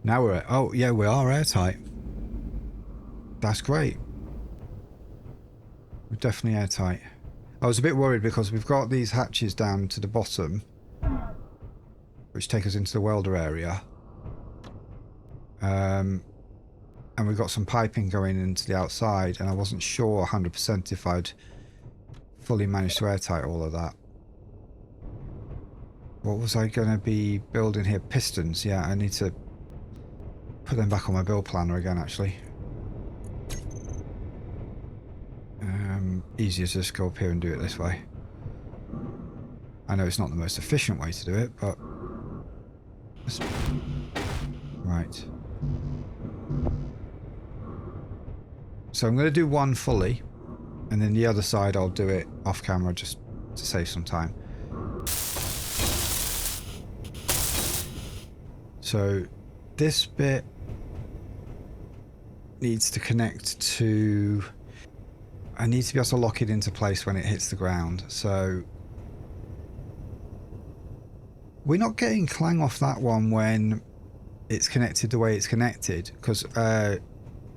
Now we're... Oh, yeah, we are airtight. That's great. We're definitely airtight. I was a bit worried because we've got these hatches down to the bottom, which take us into the welder area. And we've got some piping going into the outside, and I wasn't sure 100% if I'd fully managed to airtight all of that. What was I going to be building here? Pistons. Yeah, I need to put them back on my build planner again, actually. Easier to just go up here and do it this way. I know it's not the most efficient way to do it, but... Right. So I'm going to do one fully, and then the other side I'll do it off camera just to save some time. So this bit needs to connect to... I need to be able to lock it into place when it hits the ground, so... We're not getting clang off that one when it's connected the way it's connected, because I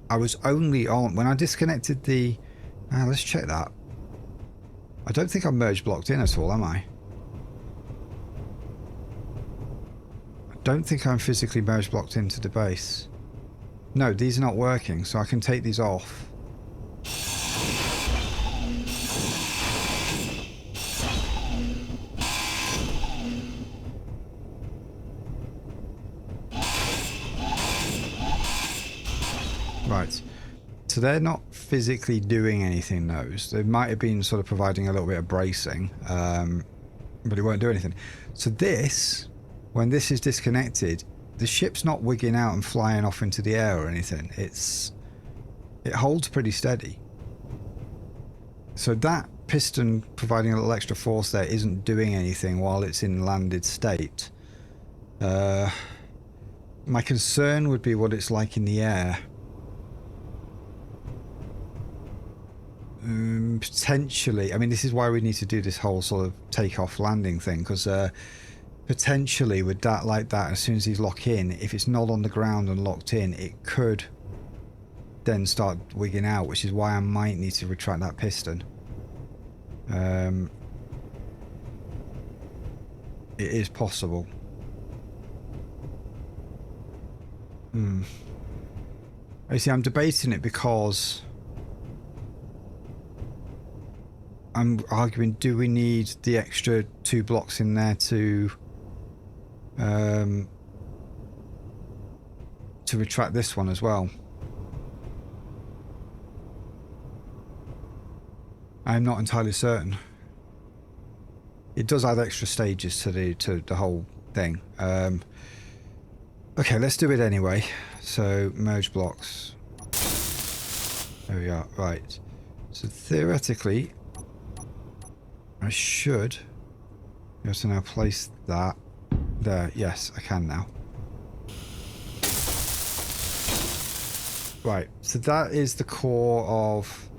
was only on... When I disconnected the... let's check that. I don't think I'm merge blocked in at all, am I? I don't think I'm physically merge blocked into the base. No, these are not working, so I can take these off. Right, so they're not physically doing anything, those. They might have been sort of providing a little bit of bracing, but it won't do anything. So this, when this is disconnected, the ship's not wigging out and flying off into the air or anything. It holds pretty steady. So that piston providing a little extra force there isn't doing anything while it's in landed state. My concern would be what it's like in the air. Potentially, I mean, this is why we need to do this whole sort of take-off landing thing, because potentially with that like that, as soon as these lock in, if it's not on the ground and locked in, it could then start wigging out, which is why I might need to retract that piston. It is possible. You see, I'm debating it because I'm arguing, do we need the extra 2 blocks in there to retract this one as well? I'm not entirely certain. It does add extra stages to the whole thing. Okay, let's do it anyway. So merge blocks. There we are. Right. So theoretically, I should be able to now place that there. Yes, I can now. Right. So that is the core of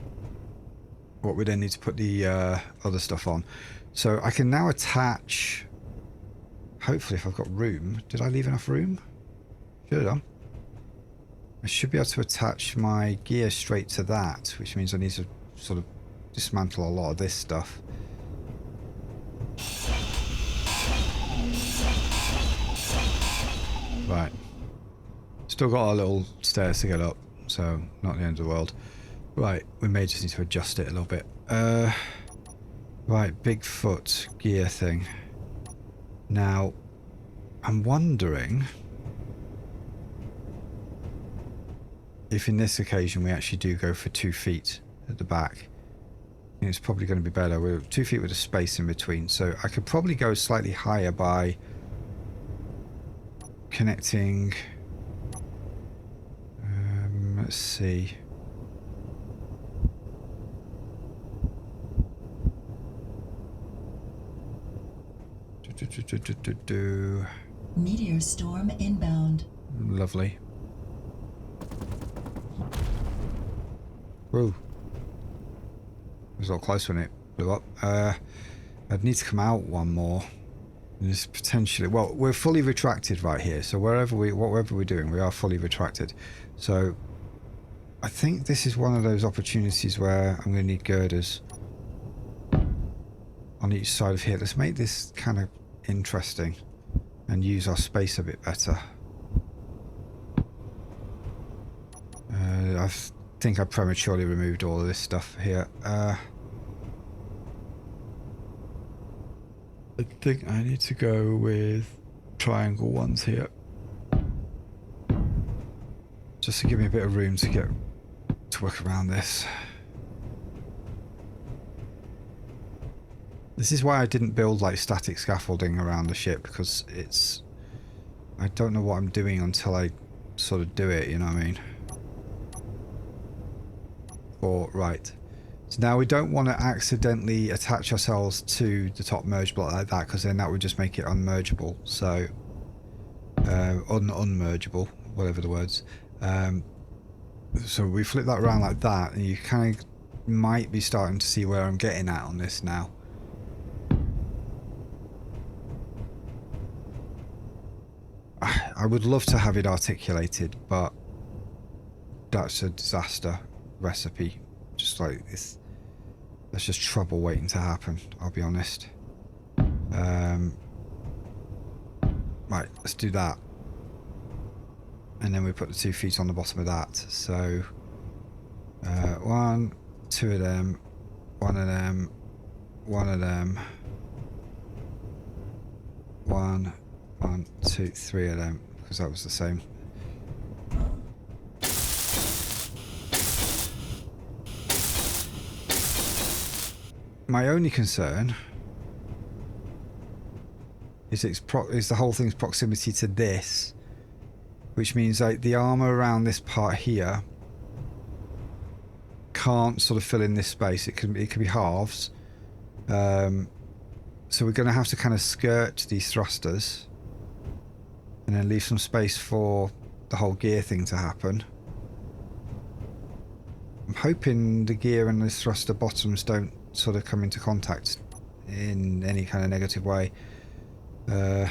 what we then need to put the other stuff on. So I can now attach, hopefully if I've got room. Did I leave enough room? Should have done. I should be able to attach my gear straight to that, which means I need to sort of dismantle a lot of this stuff. Right. Still got our little stairs to get up, so not the end of the world. Right, we may just need to adjust it a little bit. Right, Bigfoot gear thing. Now, I'm wondering if in this occasion we actually do go for 2 feet at the back. I think it's probably going to be better. We're 2 feet with a space in between, so I could probably go slightly higher by connecting... let's see... Meteor storm inbound. Lovely. Whoa. It was all close when it blew up. I'd need to come out one more. There's potentially... Well, we're fully retracted right here. So whatever we're doing, we are fully retracted. So I think this is one of those opportunities where I'm going to need girders on each side of here. Let's make this kind of interesting and use our space a bit better. I think I prematurely removed all of this stuff here. I think I need to go with triangle ones here. Just to give me a bit of room to work around this. This is why I didn't build like static scaffolding around the ship, because it's... I don't know what I'm doing until I sort of do it, you know what I mean? Or, right. So now we don't want to accidentally attach ourselves to the top merge block like that, because then that would just make it unmergeable. So, unmergeable, whatever the words. So we flip that around like that, and you kind of might be starting to see where I'm getting at on this now. I would love to have it articulated, but that's a disaster recipe. Just like this, that's just trouble waiting to happen, I'll be honest. Right, let's do that. And then we put the 2 feet on the bottom of that. So, 1, 2 of them, 1 of them, 1 of them, 1, 2, 3 of them, because that was the same. My only concern is the whole thing's proximity to this, which means like the armor around this part here can't sort of fill in this space. It could be halves. So we're going to have to kind of skirt these thrusters and then leave some space for the whole gear thing to happen. I'm hoping the gear and the thruster bottoms don't sort of come into contact in any kind of negative way. That's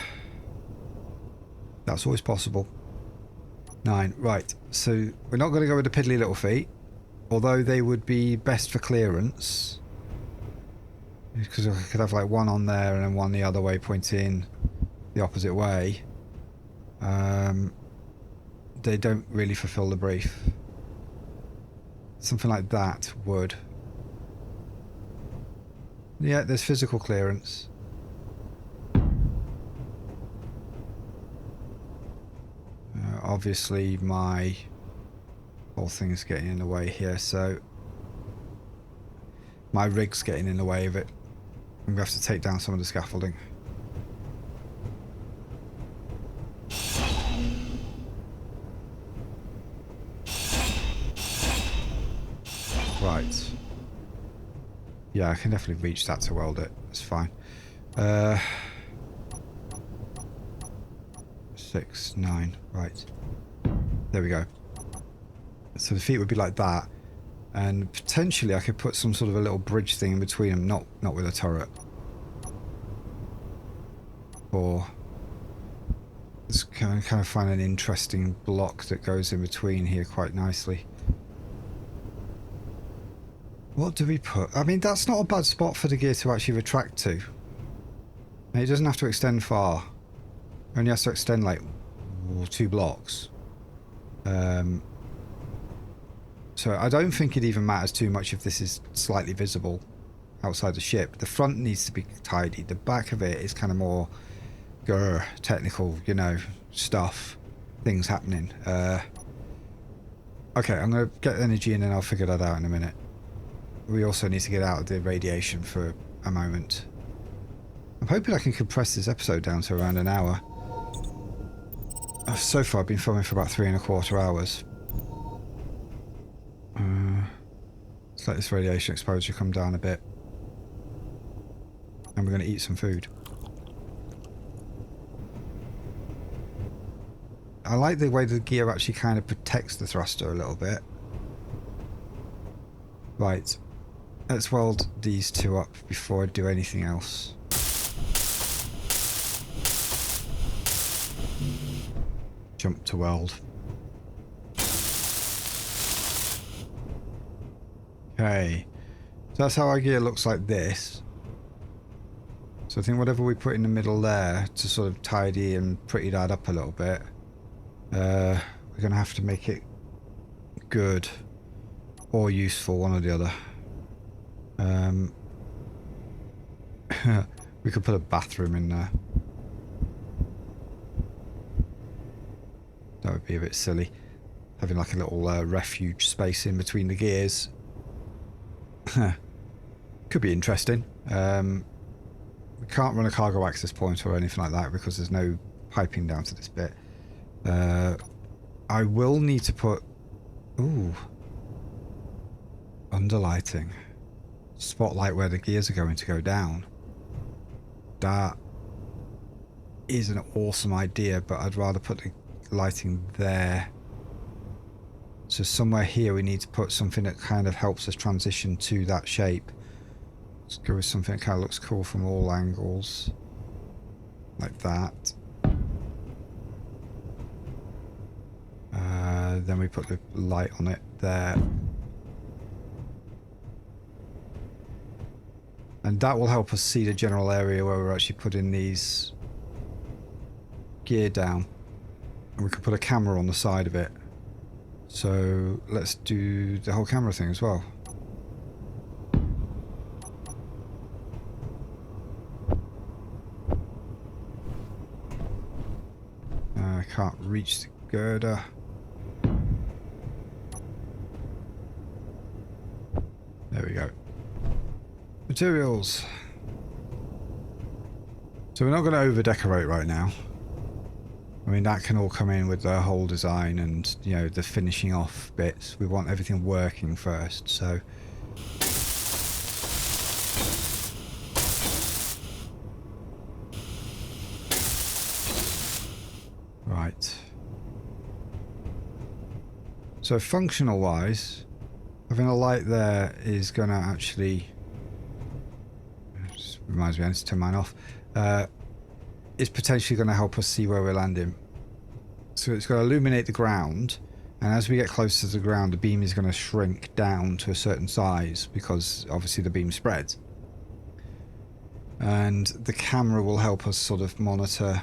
always possible. 9. Right, so we're not going to go with the piddly little feet, although they would be best for clearance, because I could have like one on there and then one the other way pointing the opposite way. They don't really fulfill the brief. Something like that would. Yeah, there's physical clearance. Obviously my whole thing's getting in the way here, so my rig's getting in the way of it. I'm going to have to take down some of the scaffolding. Right. Yeah, I can definitely reach that to weld it. It's fine. 6, 9. Right. There we go. So the feet would be like that. And potentially I could put some sort of a little bridge thing in between them. Not with a turret. Or just kind of find an interesting block that goes in between here quite nicely. What do we put? I mean, that's not a bad spot for the gear to actually retract to. And it doesn't have to extend far. It only has to extend like 2 blocks. So I don't think it even matters too much if this is slightly visible outside the ship. The front needs to be tidy. The back of it is kind of more technical, you know, stuff. Things happening. Okay, I'm going to get energy in and I'll figure that out in a minute. We also need to get out of the radiation for a moment. I'm hoping I can compress this episode down to around an hour. So far I've been filming for about 3¼ hours. Let's let this radiation exposure come down a bit. And we're going to eat some food. I like the way the gear actually kind of protects the thruster a little bit. Right. Let's weld these two up before I do anything else. Jump to weld. Okay. So that's how our gear looks like this. So I think whatever we put in the middle there to sort of tidy and pretty that up a little bit, we're going to have to make it good or useful, one or the other. We could put a bathroom in there. That would be a bit silly. Having like a little refuge space in between the gears. Could be interesting. We can't run a cargo access point or anything like that because there's no piping down to this bit. I will need to put... Ooh. Underlighting. Spotlight where the gears are going to go down. That is an awesome idea, but I'd rather put the lighting there. So somewhere here we need to put something that kind of helps us transition to that shape. Let's go with something that kind of looks cool from all angles. Like that. Then we put the light on it there. And that will help us see the general area where we're actually putting these gear down. And we can put a camera on the side of it. So let's do the whole camera thing as well. I can't reach the girder. There we go. Materials. So we're not going to over decorate right now. I mean, that can all come in with the whole design and, you know, the finishing off bits. We want everything working first, so... Right. So functional wise, having a light there is going to actually... Just reminds me, I need to turn mine off. Is potentially going to help us see where we're landing. So it's going to illuminate the ground, and as we get closer to the ground, the beam is going to shrink down to a certain size because obviously the beam spreads. And the camera will help us sort of monitor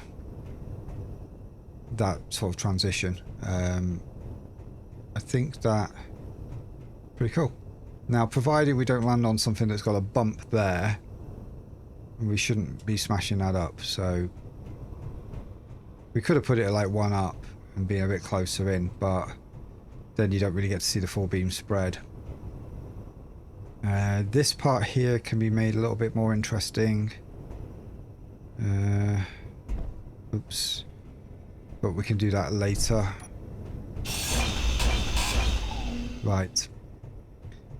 that sort of transition. I think that pretty cool. Now, provided we don't land on something that's got a bump there, we shouldn't be smashing that up. So we could have put it at like 1 up and being a bit closer in, but then you don't really get to see the full beam spread. This part here can be made a little bit more interesting. Oops. But we can do that later. Right.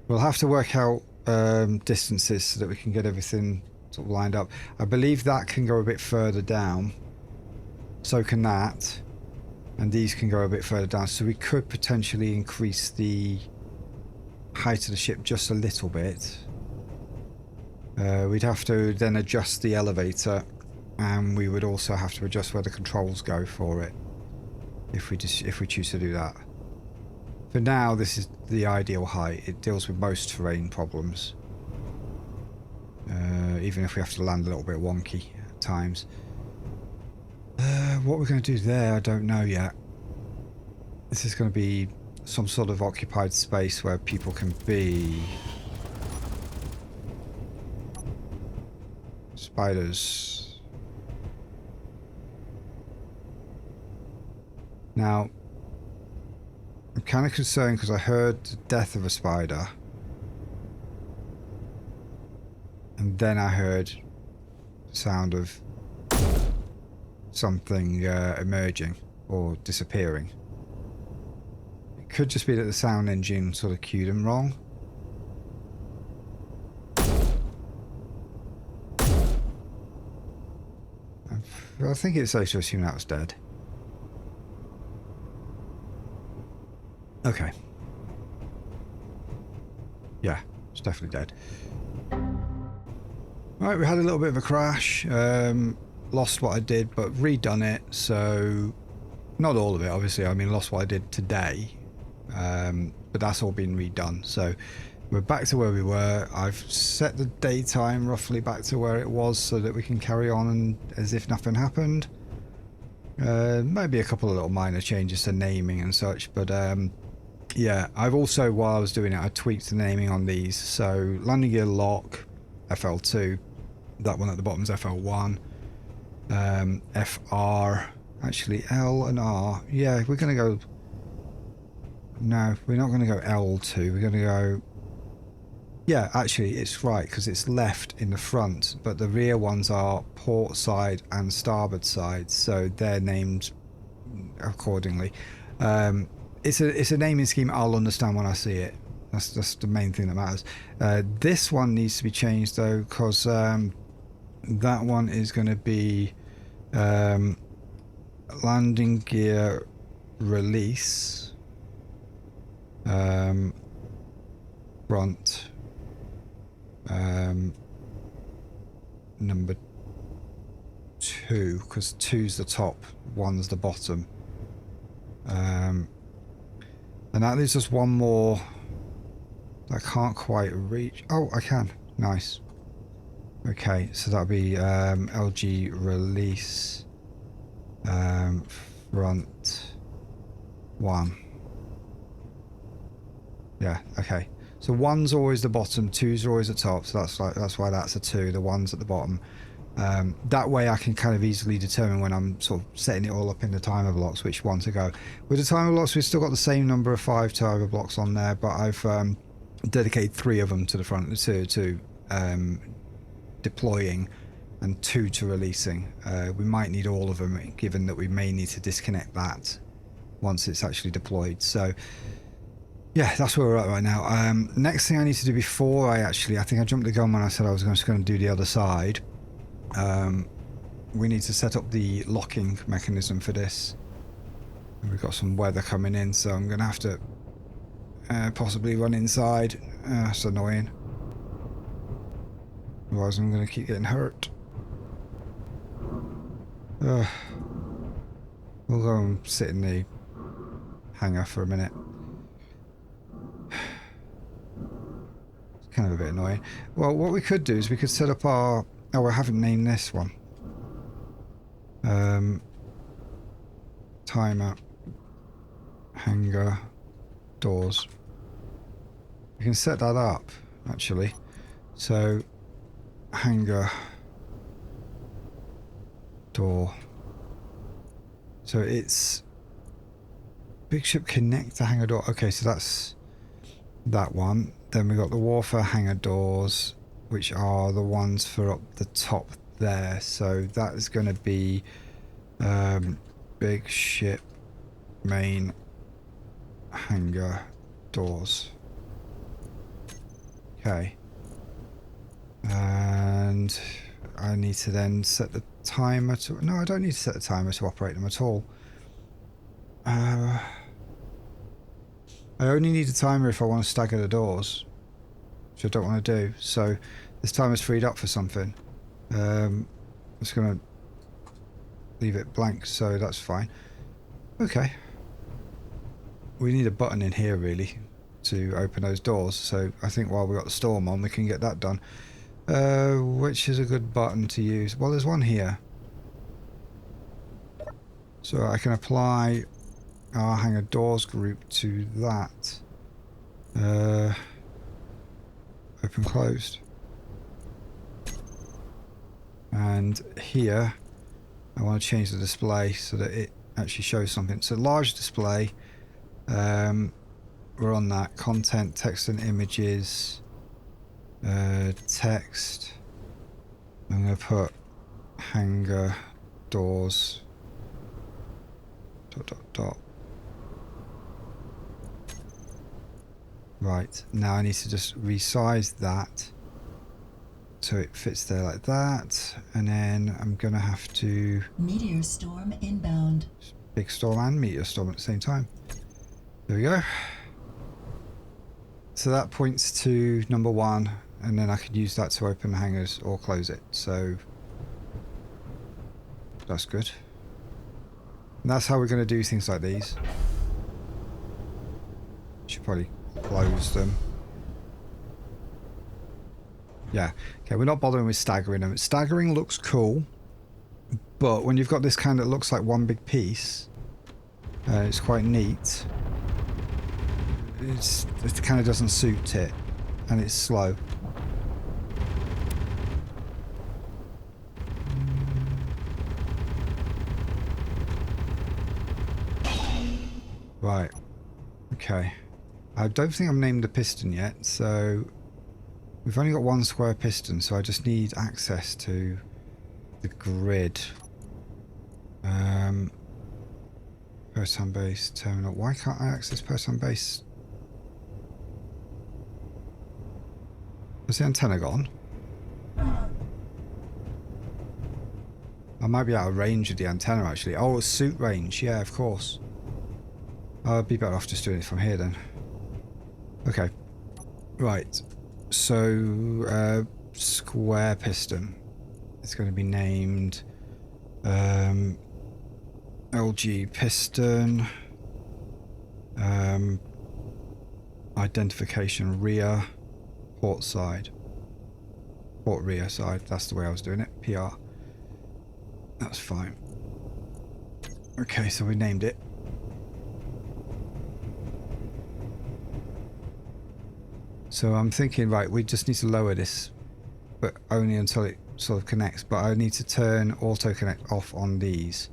We'll have to work out distances so that we can get everything sort of lined up. I believe that can go a bit further down. So can that. And these can go a bit further down. So we could potentially increase the height of the ship just a little bit. We'd have to then adjust the elevator, and we would also have to adjust where the controls go for it if we choose to do that. For now, this is the ideal height. It deals with most terrain problems, even if we have to land a little bit wonky at times. What we're going to do there, I don't know yet. This is going to be some sort of occupied space where people can be. Spiders. Now, I'm kind of concerned because I heard the death of a spider. And then I heard the sound of something emerging or disappearing. It could just be that the sound engine sort of cued them wrong. I think it's safe to assume that was dead. Okay. Yeah, it's definitely dead. Right, we had a little bit of a crash. Lost what I did, but redone it. So, not all of it, obviously. I mean, lost what I did today. But that's all been redone. So, we're back to where we were. I've set the daytime roughly back to where it was so that we can carry on and as if nothing happened. Maybe a couple of little minor changes to naming and such, but yeah, I've also, while I was doing it, I tweaked the naming on these. So landing gear lock, FL2, that one at the bottom is FL1, FR, actually L and R, yeah, we're going to go, no, we're not going to go L2, we're going to go, yeah, actually it's right, because it's left in the front, but the rear ones are port side and starboard side, so they're named accordingly. It's a naming scheme I'll understand when I see it. That's the main thing that matters. This one needs to be changed though, because that one is going to be landing gear release, front, number 2, because 2's the top, 1's the bottom. And that leaves us one more that I can't quite reach. Oh, I can. Nice. Okay, so that'll be LG release front 1. Yeah, okay. So 1's always the bottom, 2's always the top, so that's why that's a 2, the 1's at the bottom. That way I can kind of easily determine when I'm sort of setting it all up in the timer blocks which one to go. With the timer blocks we've still got the same number of 5 timer blocks on there, but I've dedicated 3 of them to the front, to deploying and 2 to releasing. We might need all of them given that we may need to disconnect that once it's actually deployed. So yeah, that's where we're at right now. Next thing I need to do before I think I jumped the gun when I said I was just going to do the other side. We need to set up the locking mechanism for this. And we've got some weather coming in, so I'm going to have to possibly run inside. That's annoying. Otherwise I'm going to keep getting hurt. We'll go and sit in the hangar for a minute. It's kind of a bit annoying. Well, what we could do is we could set up our... Oh, I haven't named this one. Timer. Hangar. Doors. We can set that up, actually. So, hangar. Door. So it's... Big ship connect to hangar door. Okay, so that's that one. Then we got the warfare hangar doors, which are the ones for up the top there. So that is going to be big ship main hangar doors. Okay. And I need to then set the timer to... No, I don't need to set the timer to operate them at all. I only need a timer if I want to stagger the doors, which I don't want to do. So this timer's freed up for something. I'm just going to leave it blank, so that's fine. Okay. We need a button in here, really, to open those doors. So I think while we've got the storm on, we can get that done. Which is a good button to use? Well, there's one here. So I can apply our hangar doors group to that. Open closed. And here I want to change the display so that it actually shows something. So large display, we're on that. Content, text and images, text. I'm going to put hangar doors ... Right, now I need to just resize that so it fits there like that, and then I'm gonna have to... Meteor storm inbound. Big storm and meteor storm at the same time. There we go. So that points to number 1, and then I could use that to open the hangars or close it. So that's good. And that's how we're going to do things like these. Should probably close them. Yeah. Okay, we're not bothering with staggering them. Staggering looks cool, but when you've got this kind that looks like one big piece, it's quite neat. It kind of doesn't suit it, and it's slow. Right. Okay. I don't think I've named the piston yet, so we've only got 1 square piston, so I just need access to the grid. Person base terminal. Why can't I access person base? Is the antenna gone? I might be out of range of the antenna actually. Oh, it's suit range. Yeah, of course. I'd be better off just doing it from here then. Okay. Right. So, square piston. It's going to be named LG piston. Identification rear. Port side. Port rear side. That's the way I was doing it. PR. That's fine. Okay, so we named it. So I'm thinking, right, we just need to lower this, but only until it sort of connects. But I need to turn auto connect off on these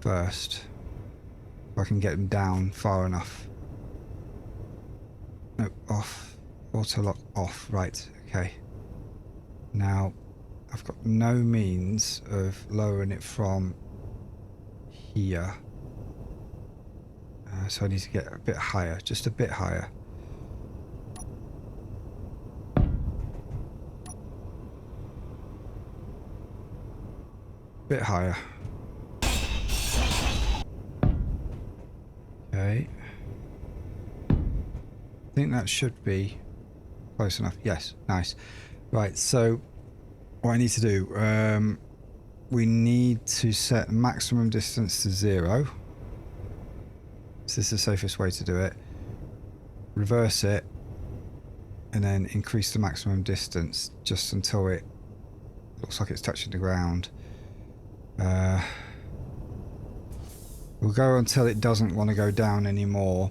first. If I can get them down far enough. No, off. Auto lock off. Right, okay. Now, I've got no means of lowering it from here. So I need to get a bit higher, just a bit higher. Bit higher. Okay. I think that should be close enough. Yes, nice. Right, so what I need to do, we need to set maximum distance to 0. This is the safest way to do it. Reverse it, and then increase the maximum distance just until it looks like it's touching the ground. We'll go until it doesn't want to go down anymore,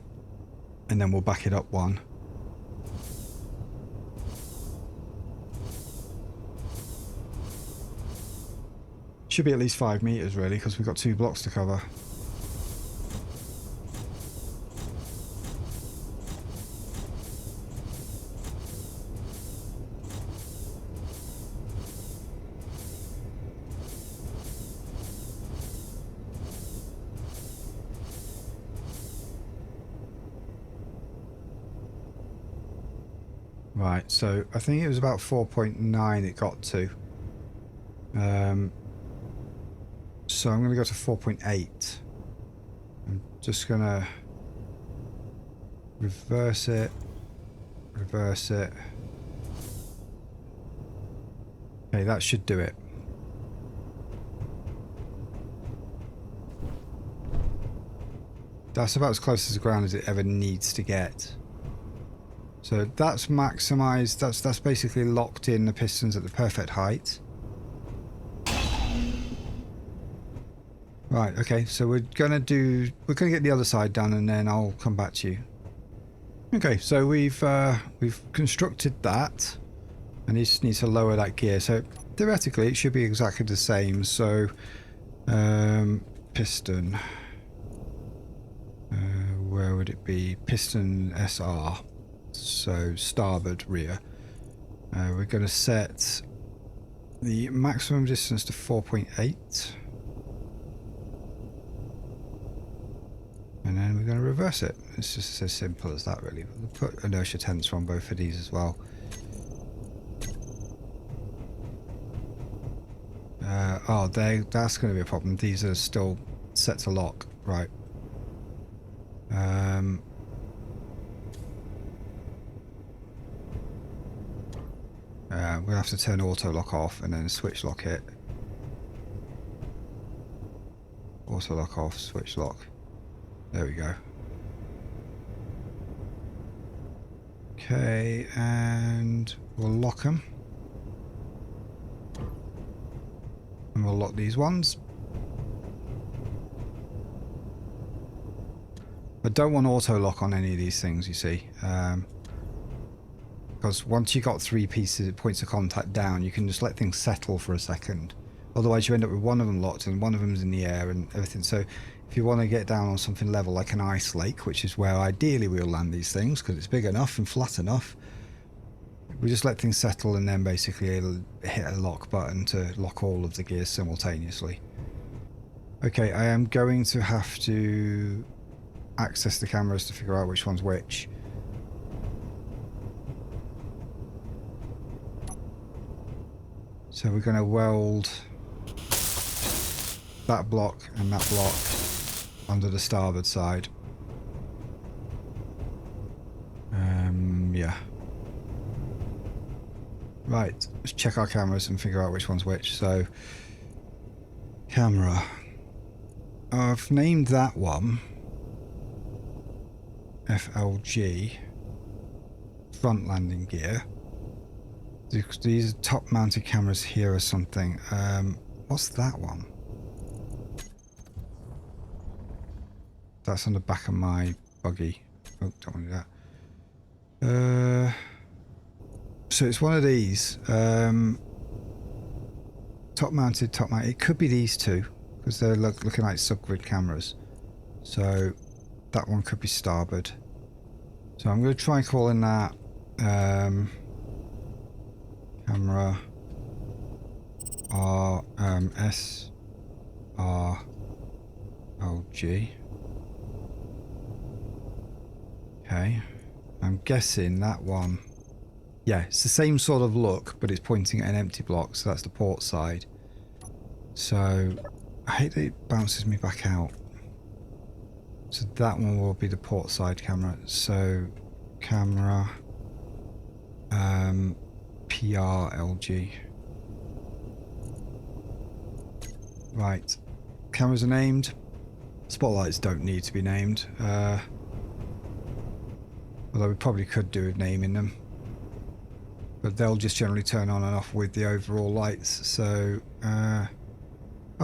and then we'll back it up 1. Should be at least 5 meters really, because we've got 2 blocks to cover. Right, so I think it was about 4.9 it got to. So I'm going to go to 4.8. I'm just going to reverse it, reverse it. Okay, that should do it. That's about as close to the ground as it ever needs to get. So that's maximized, that's basically locked in the pistons at the perfect height. Right, okay, so we're gonna get the other side done and then I'll come back to you. Okay, so we've constructed that, and you just need to lower that gear. So theoretically it should be exactly the same. So piston, where would it be? Piston SR. So starboard rear. We're going to set the maximum distance to 4.8, and then we're going to reverse it. It's just as simple as that really. We'll put inertia tensor on both of these as well. Oh, that's going to be a problem. These are still set to lock. Right. We'll have to turn auto lock off and then switch lock it. Auto lock off, switch lock. There we go. Okay, and we'll lock them. And we'll lock these ones. I don't want auto lock on any of these things, you see. Because once you got 3 points of contact down, you can just let things settle for a second. Otherwise you end up with one of them locked and one of them's in the air and everything. So if you want to get down on something level like an ice lake, which is where ideally we'll land these things because it's big enough and flat enough, we just let things settle and then basically it'll hit a lock button to lock all of the gears simultaneously. Okay, I am going to have to access the cameras to figure out which one's which. So we're going to weld that block and that block under the starboard side. Yeah. Right, let's check our cameras and figure out which one's which. So, camera. I've named that one FLG, front landing gear. These top mounted cameras here or something. What's that one? That's on the back of my buggy. Oh, don't want to do that. So it's one of these. Top mounted. It could be these two because they're looking like subgrid cameras. So that one could be starboard. So I'm going to try calling that camera SRLG. Okay, I'm guessing that one. Yeah, it's the same sort of look, but it's pointing at an empty block, so that's the port side. So I hate that it bounces me back out. So that one will be the port side camera. So camera PRLG. Right, cameras are named. Spotlights don't need to be named. Although we probably could do with naming them. But they'll just generally turn on and off with the overall lights. So, oh,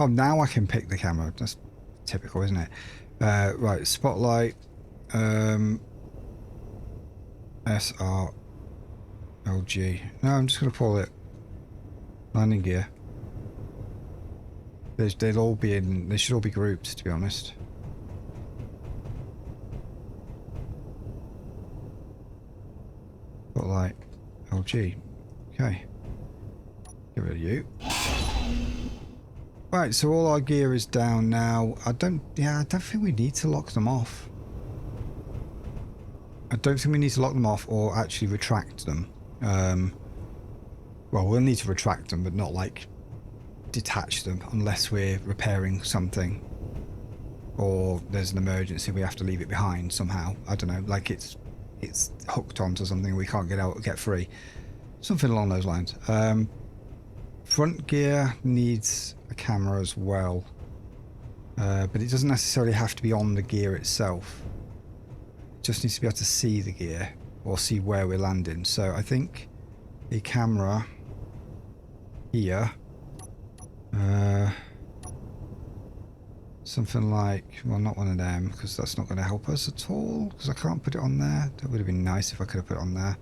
now I can pick the camera. That's typical, isn't it? Right, spotlight, SRLG. No, I'm just going to call it landing gear. They'll all be in. They should all be grouped, to be honest. Spotlight, LG. Okay. Get rid of you. Right, so all our gear is down now. I don't think we need to lock them off. I don't think we need to lock them off or actually retract them. Well, we'll need to retract them, but not like detach them unless we're repairing something or there's an emergency, we have to leave it behind somehow. I don't know, like it's hooked onto something we can't get free. Something along those lines. Front gear needs a camera as well, but it doesn't necessarily have to be on the gear itself. It just needs to be able to see the gear or see where we're landing. So I think a camera here, something like, well, not one of them because that's not going to help us at all because I can't put it on there. That would have been nice if I could have put it on there.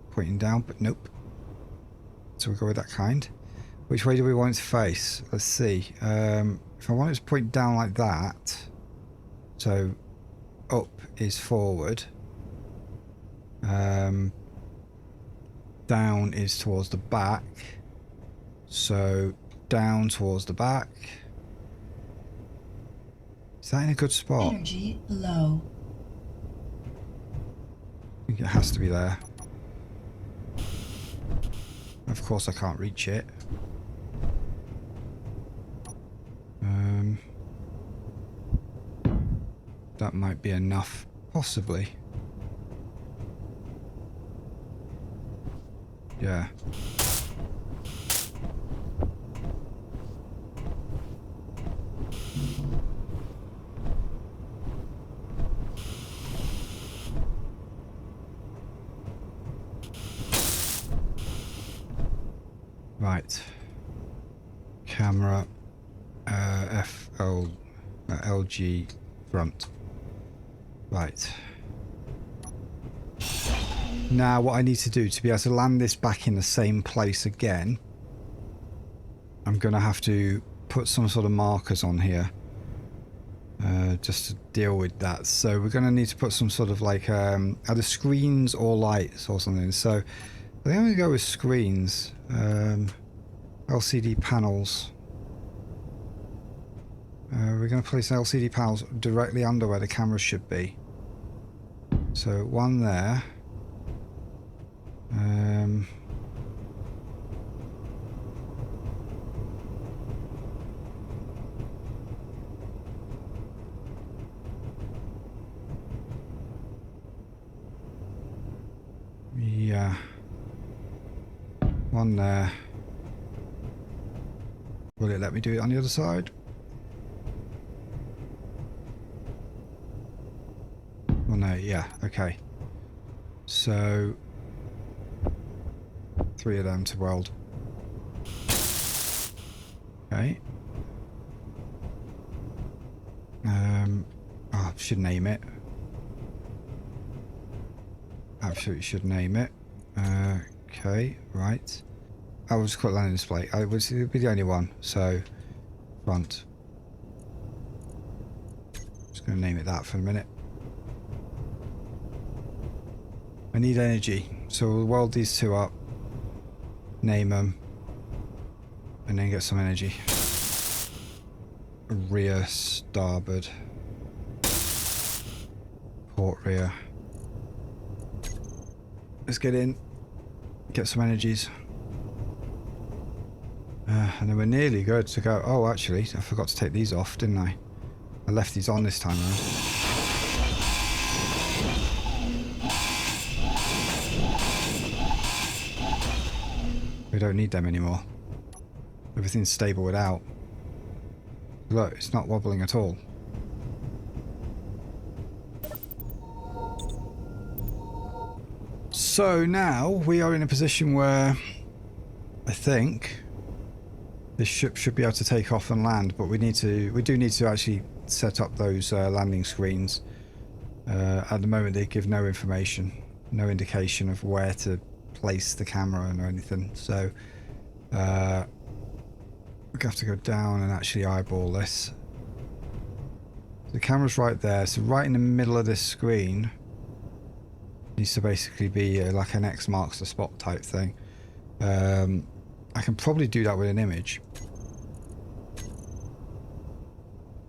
Pointing down, but nope. So we'll go with that kind. Which way do we want it to face? Let's see. If I want it to point down like that, so up is forward, down is towards the back, so down towards the back. Is that in a good spot? Energy low. I think it has to be there. Of course I can't reach it. That might be enough, possibly. Yeah. Right. Camera. LG front. Right. Now what I need to do to be able to land this back in the same place again, I'm going to have to put some sort of markers on here just to deal with that. So we're going to need to put some sort of like either screens or lights or something. So I think I'm going to go with screens. LCD panels. We're going to place LCD panels directly under where the camera should be. So one there. Yeah. One there. Will it let me do it on the other side? Well, no, yeah, okay. So 3 of them to weld. Okay. I should name it. Absolutely should name it. Okay, right. I will just call it landing display. It'll be the only one. So, front. Just going to name it that for a minute. I need energy, so we'll weld these 2 up, name them, and then get some energy. Rear starboard. Port rear. Let's get in, get some energies. And then we're nearly good to go. Oh, actually, I forgot to take these off, didn't I? I left these on this time around. We don't need them anymore. Everything's stable without. Look, it's not wobbling at all. So now we are in a position where I think this ship should be able to take off and land, but we do need to actually set up those landing screens. At the moment they give no information, no indication of where to place the camera or anything, so we have to go down and actually eyeball this. The camera's right there, so right in the middle of this screen needs to basically be like an X marks the spot type thing. I can probably do that with an image,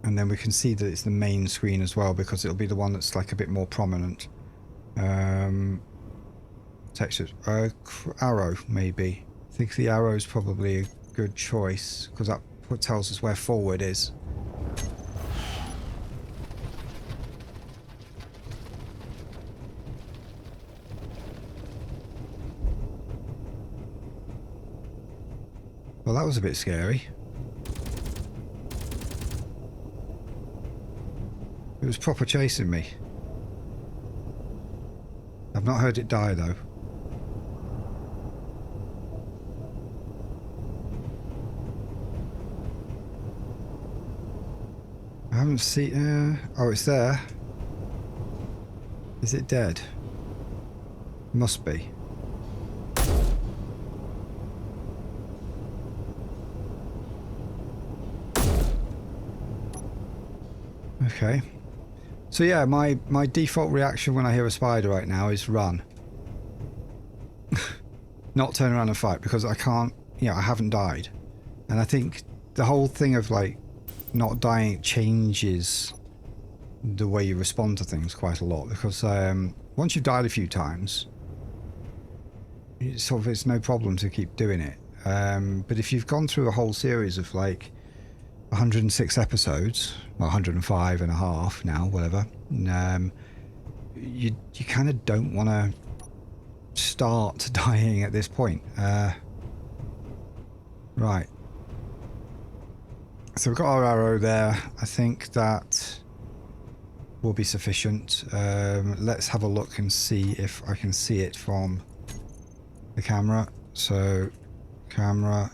and then we can see that it's the main screen as well, because it'll be the one that's like a bit more prominent. Texture, arrow maybe. I think the arrow is probably a good choice, because that tells us where forward is. Well, that was a bit scary. It was proper chasing me. I've not heard it die though. I haven't seen... oh, it's there. Is it dead? Must be. Okay. So yeah, my default reaction when I hear a spider right now is run. Not turn around and fight, because I can't, you know, I haven't died. And I think the whole thing of like not dying changes the way you respond to things quite a lot, because once you've died a few times, it's no problem to keep doing it. But if you've gone through a whole series of like 106 episodes, well 105 and a half now, whatever, you kind of don't want to start dying at this point. Right. So we've got our arrow there. I think that will be sufficient. Let's have a look and see if I can see it from the camera. So, camera,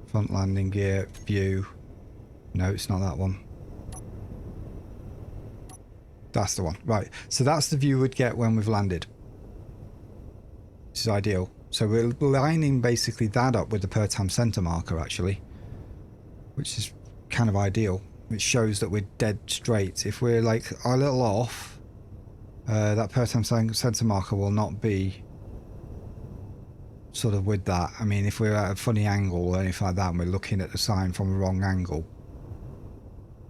front landing gear, view. No, it's not that one. That's the one. Right. So that's the view we'd get when we've landed. Which is ideal. So we're lining basically that up with the per time center marker actually. Which is kind of ideal. It shows that we're dead straight. If we're like a little off, that per time center marker will not be sort of with that. I mean, if we're at a funny angle or anything like that and we're looking at the sign from a wrong angle,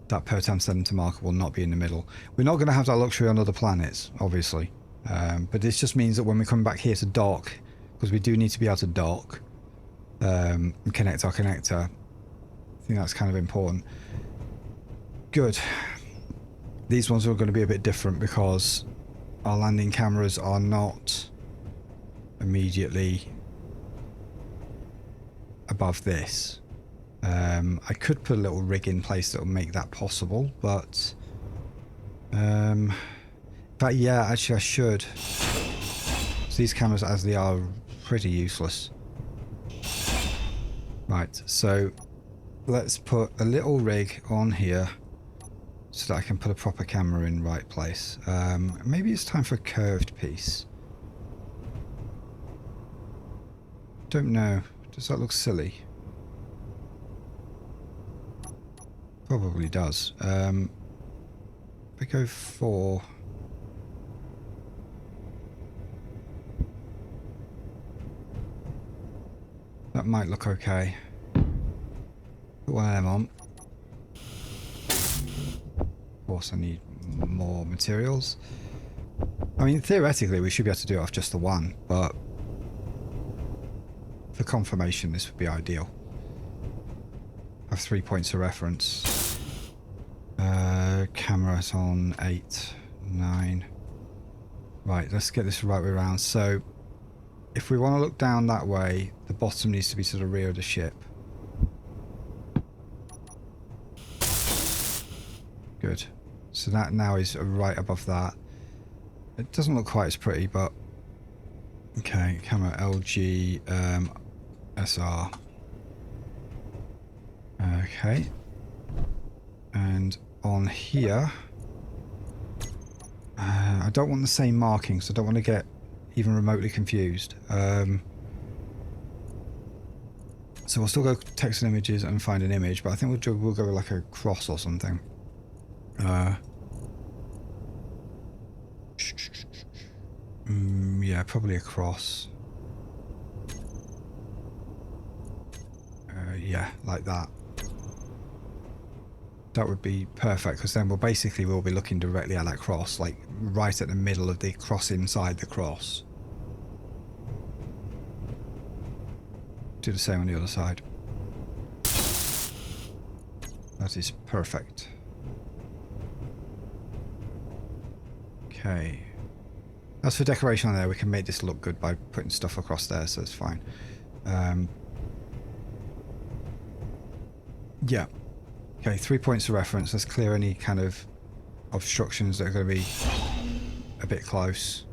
that per time center marker will not be in the middle. We're not going to have that luxury on other planets, obviously. But this just means that when we come back here to dock, because we do need to be able to dock and connect our connector, I think that's kind of important. Good. These ones are going to be a bit different because our landing cameras are not immediately above this. I could put a little rig in place that will make that possible, but yeah, actually I should. So these cameras as they are pretty useless. Right, so let's put a little rig on here so that I can put a proper camera in the right place. Maybe it's time for a curved piece. Don't know. Does that look silly? Probably does. If I go for... That might look okay. Put one of them on. Of course I need more materials. I mean, theoretically we should be able to do it off just the one, but for confirmation this would be ideal. Have 3 points of reference. Camera's on 8, 9. Right, let's get this the right way around. So if we want to look down that way, the bottom needs to be to the rear of the ship. Good. So that now is right above that. It doesn't look quite as pretty, but okay. Camera LG SR. Okay. And on here, I don't want the same markings. I don't want to get even remotely confused. So we'll still go text and images and find an image, but I think we'll go with like a cross or something. Yeah, probably a cross. Yeah, like that. That would be perfect, because then we'll be looking directly at that cross, like right at the middle of the cross inside the cross. Do the same on the other side. That is perfect. Okay. As for decoration on there, we can make this look good by putting stuff across there, so it's fine. Yeah. Okay, 3 points of reference. Let's clear any kind of obstructions that are going to be a bit close.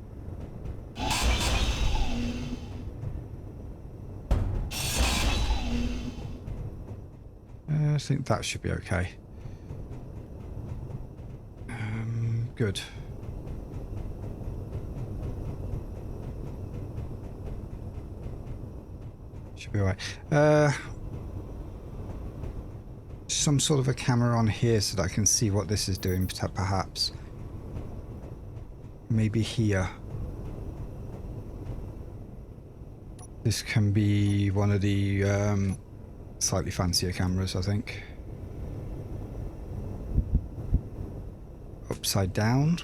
I think that should be okay. Good. Should be alright. Some sort of a camera on here so that I can see what this is doing, perhaps. Maybe here. This can be one of the slightly fancier cameras, I think. Upside down.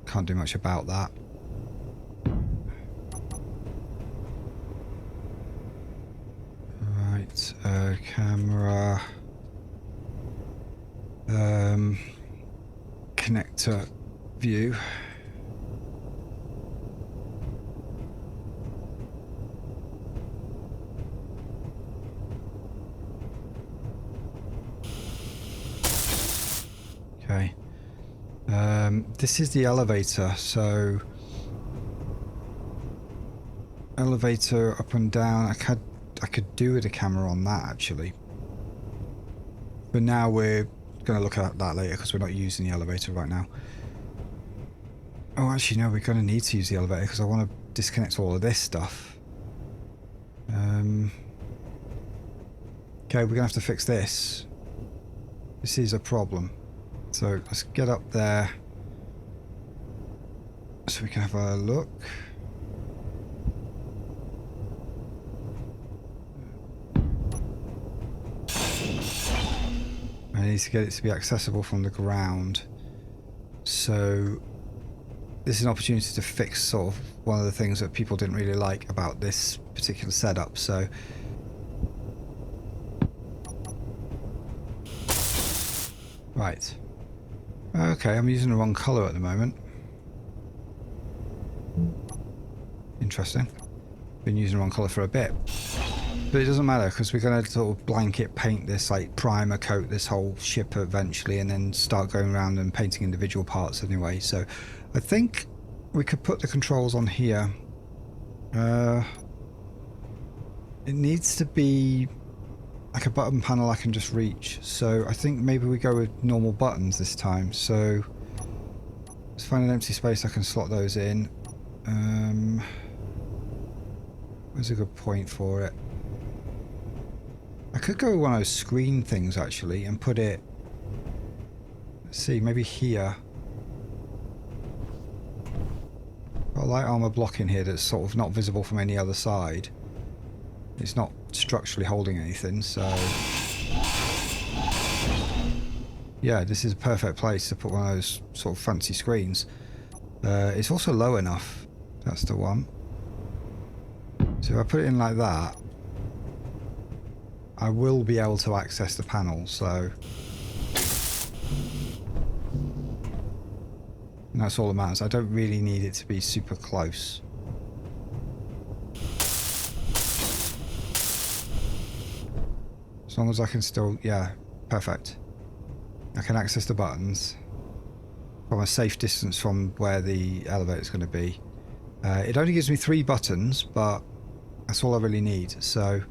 Can't do much about that. Right, camera. Connector view. Okay. This is the elevator, so elevator up and down. I could do with a camera on that actually, but now we're going to look at that later because we're not using the elevator right now. Oh, actually no, we're going to need to use the elevator because I want to disconnect all of this stuff. Okay, we're going to have to fix this. This is a problem. So let's get up there so we can have a look. I need to get it to be accessible from the ground. So this is an opportunity to fix sort of one of the things that people didn't really like about this particular setup. So right. Okay, I'm using the wrong colour at the moment. Interesting. Been using the wrong colour for a bit. But it doesn't matter because we're going to sort of blanket paint this, like primer coat this whole ship eventually and then start going around and painting individual parts anyway. So I think we could put the controls on here. It needs to be like a button panel I can just reach. So I think maybe we go with normal buttons this time. So let's find an empty space I can slot those in. Where's a good point for it? I could go with one of those screen things actually and put it, let's see, maybe here. Got a light armor block in here that's sort of not visible from any other side. It's not structurally holding anything, so yeah, this is a perfect place to put one of those sort of fancy screens. It's also low enough. That's the one. So if I put it in like that, I will be able to access the panel, so and that's all that matters. I don't really need it to be super close. As long as I can still, yeah, perfect. I can access the buttons from a safe distance from where the elevator is going to be. It only gives me 3 buttons, but that's all I really need. So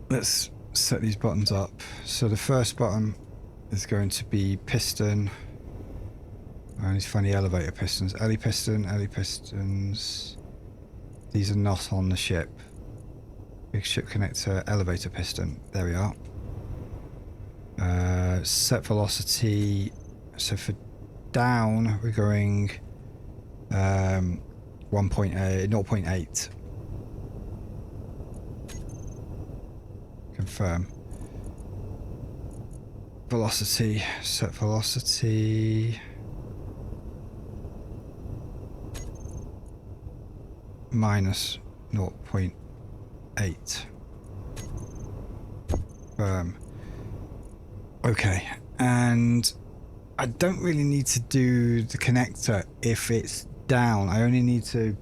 let's set these buttons up. So the first button is going to be piston. I need to find the elevator pistons. Ellie piston, Ellie pistons. These are not on the ship. Big ship connector, elevator piston. There we are. Set velocity. So for down, we're going 0.8. Confirm. Velocity. Set velocity. Minus 0.8. Confirm. Okay, and I don't really need to do the connector if it's down. I only need to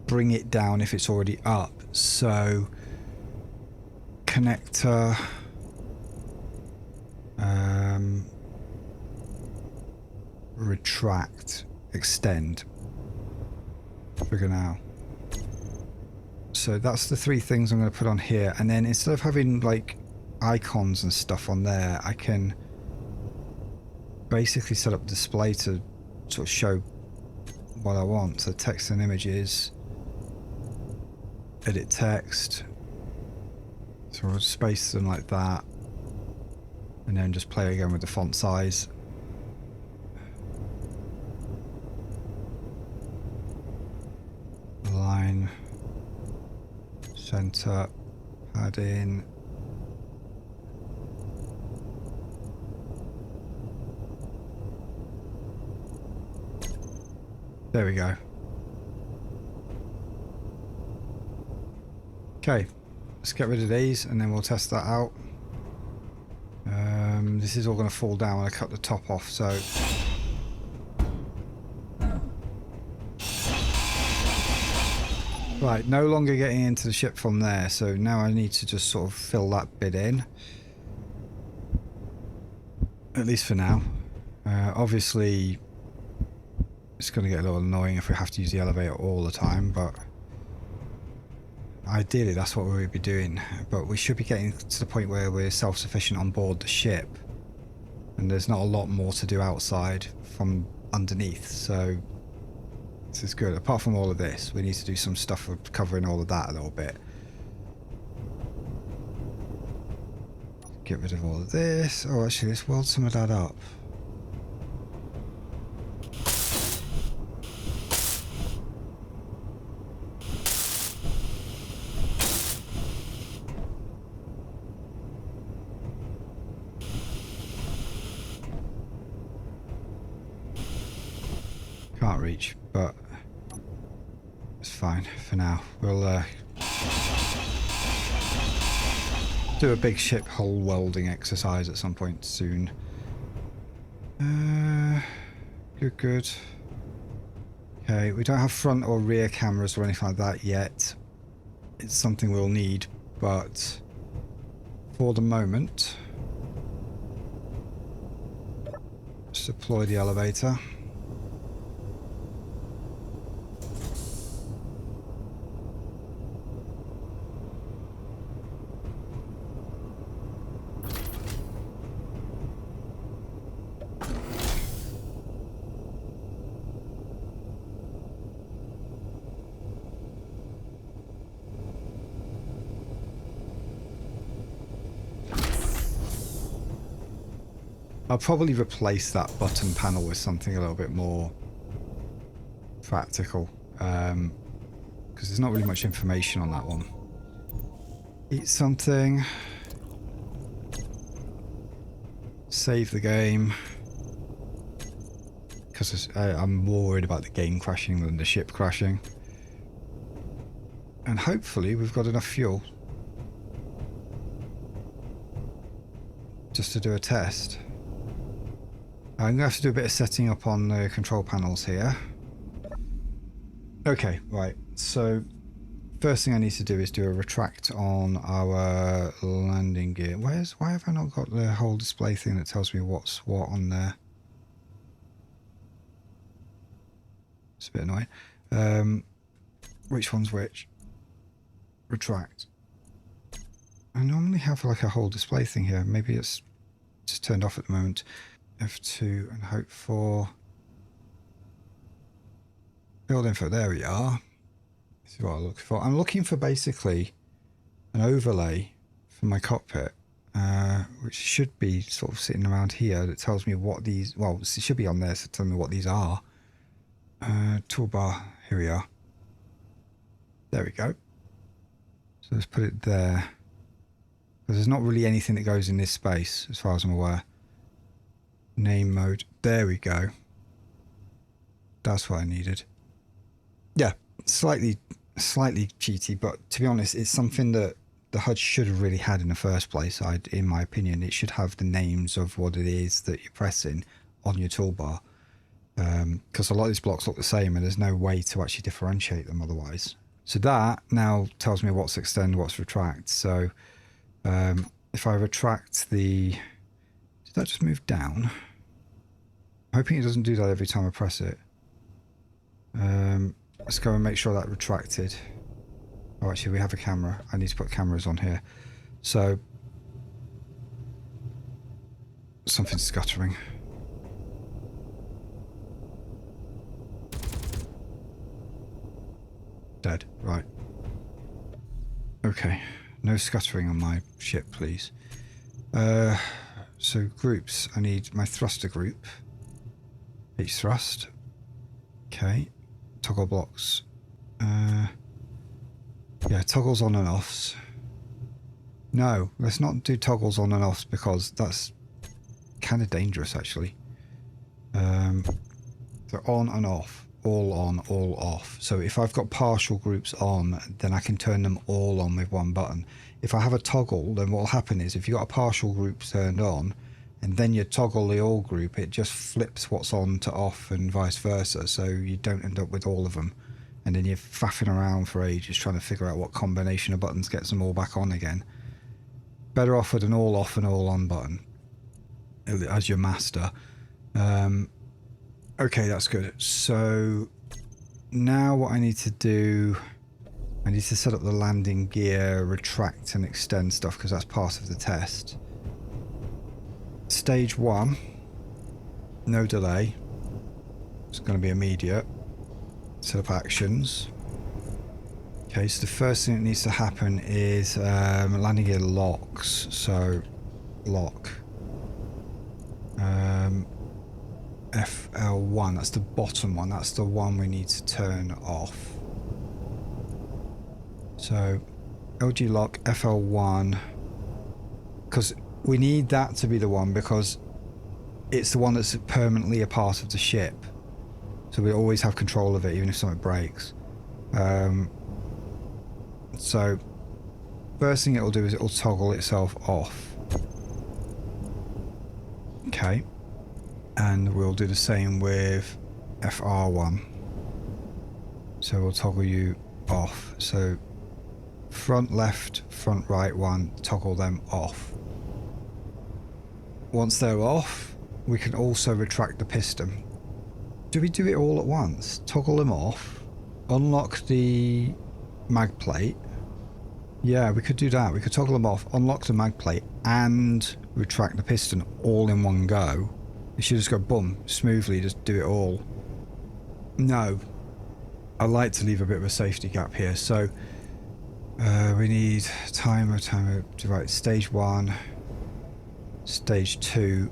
bring it down if it's already up. So connector, retract, extend. Figure now. So that's the 3 things I'm going to put on here, and then instead of having like icons and stuff on there, I can basically set up a display to sort of show what I want. So text and images, edit text, so we'll space them like that, and then just play again with the font size. Align, center, padding. There we go. Okay, let's get rid of these and then we'll test that out. This is all going to fall down when I cut the top off, so right, no longer getting into the ship from there, so now I need to just sort of fill that bit in. At least for now. Obviously, it's going to get a little annoying if we have to use the elevator all the time, but ideally that's what we would be doing. But we should be getting to the point where we're self-sufficient on board the ship, and there's not a lot more to do outside from underneath, so this is good. Apart from all of this, we need to do some stuff for covering all of that a little bit. Get rid of all of this. Oh, actually, let's weld some of that up. Can't reach, but it's fine for now. We'll do a big ship hull welding exercise at some point soon. Good. Okay, we don't have front or rear cameras or anything like that yet. It's something we'll need, but for the moment, let's deploy the elevator. I'll probably replace that button panel with something a little bit more practical, because there's not really much information on that one. Eat something. Save the game. Because I'm more worried about the game crashing than the ship crashing. And hopefully we've got enough fuel just to do a test. I'm going to have to do a bit of setting up on the control panels here. Okay, right. So, first thing I need to do is do a retract on our landing gear. Why have I not got the whole display thing that tells me what's what on there? It's a bit annoying. Which one's which? Retract. I normally have like a whole display thing here. Maybe it's just turned off at the moment. F2 and hope for build info. There we are. This is what I'm looking for. I'm looking for basically an overlay for my cockpit, which should be sort of sitting around here that tells me what these, well, it should be on there to tell me what these are. Toolbar, here we are. There we go. So let's put it there. Because there's not really anything that goes in this space as far as I'm aware. Name mode. There we go. That's what I needed. Yeah, slightly cheaty, but to be honest, it's something that the HUD should have really had in the first place. In my opinion, it should have the names of what it is that you're pressing on your toolbar. Because a lot of these blocks look the same and there's no way to actually differentiate them otherwise. So that now tells me what's extend, what's retract. So if I retract the... Did that just move down? I'm hoping it doesn't do that every time I press it. Let's go and make sure that retracted. Oh, actually, we have a camera. I need to put cameras on here. So, something's scuttering. Dead. Right. Okay. No scuttering on my ship, please. So, groups. I need my thruster group. H thrust. Okay. Toggle blocks. Yeah, toggles on and offs. No, let's not do toggles on and offs because that's kind of dangerous actually. So on and off, all on, all off. So if I've got partial groups on, then I can turn them all on with one button. If I have a toggle, then what will happen is if you've got a partial group turned on, and then you toggle the all group, it just flips what's on to off and vice versa, so you don't end up with all of them. And then you're faffing around for ages trying to figure out what combination of buttons gets them all back on again. Better off with an all off and all on button. as your master. Okay, that's good. So now what I need to do, I need to set up the landing gear, retract and extend stuff because that's part of the test. Stage 1, no delay. It's going to be immediate. Set up actions. Okay, so the first thing that needs to happen is landing gear locks. So lock. FL1, that's the bottom one. That's the one we need to turn off. So LG lock FL1, because we need that to be the one because it's the one that's permanently a part of the ship. So we always have control of it even if something breaks. So first thing it will do is it will toggle itself off. Okay. And we'll do the same with FR1. So we'll toggle you off. So front left, front right one, toggle them off. Once they're off, we can also retract the piston. Do we do it all at once? Toggle them off, unlock the mag plate. Yeah, we could do that. We could toggle them off, unlock the mag plate, and retract the piston all in one go. You should just go boom, smoothly, just do it all. No. I like to leave a bit of a safety gap here. So we need timer, right, stage 1, stage 2.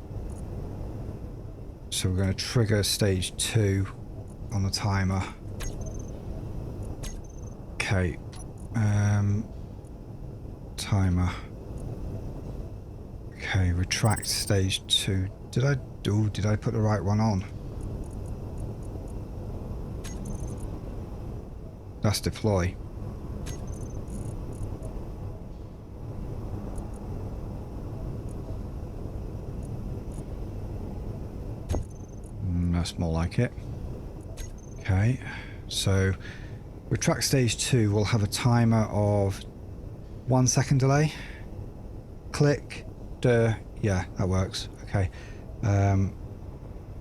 So we're going to trigger stage 2 on the timer. Okay. Timer. Okay, retract stage 2. Did I put the right one on? That's deploy. That's more like it. Okay, so retract stage 2 will have a timer of 1 second delay. Click. Yeah, that works. Okay.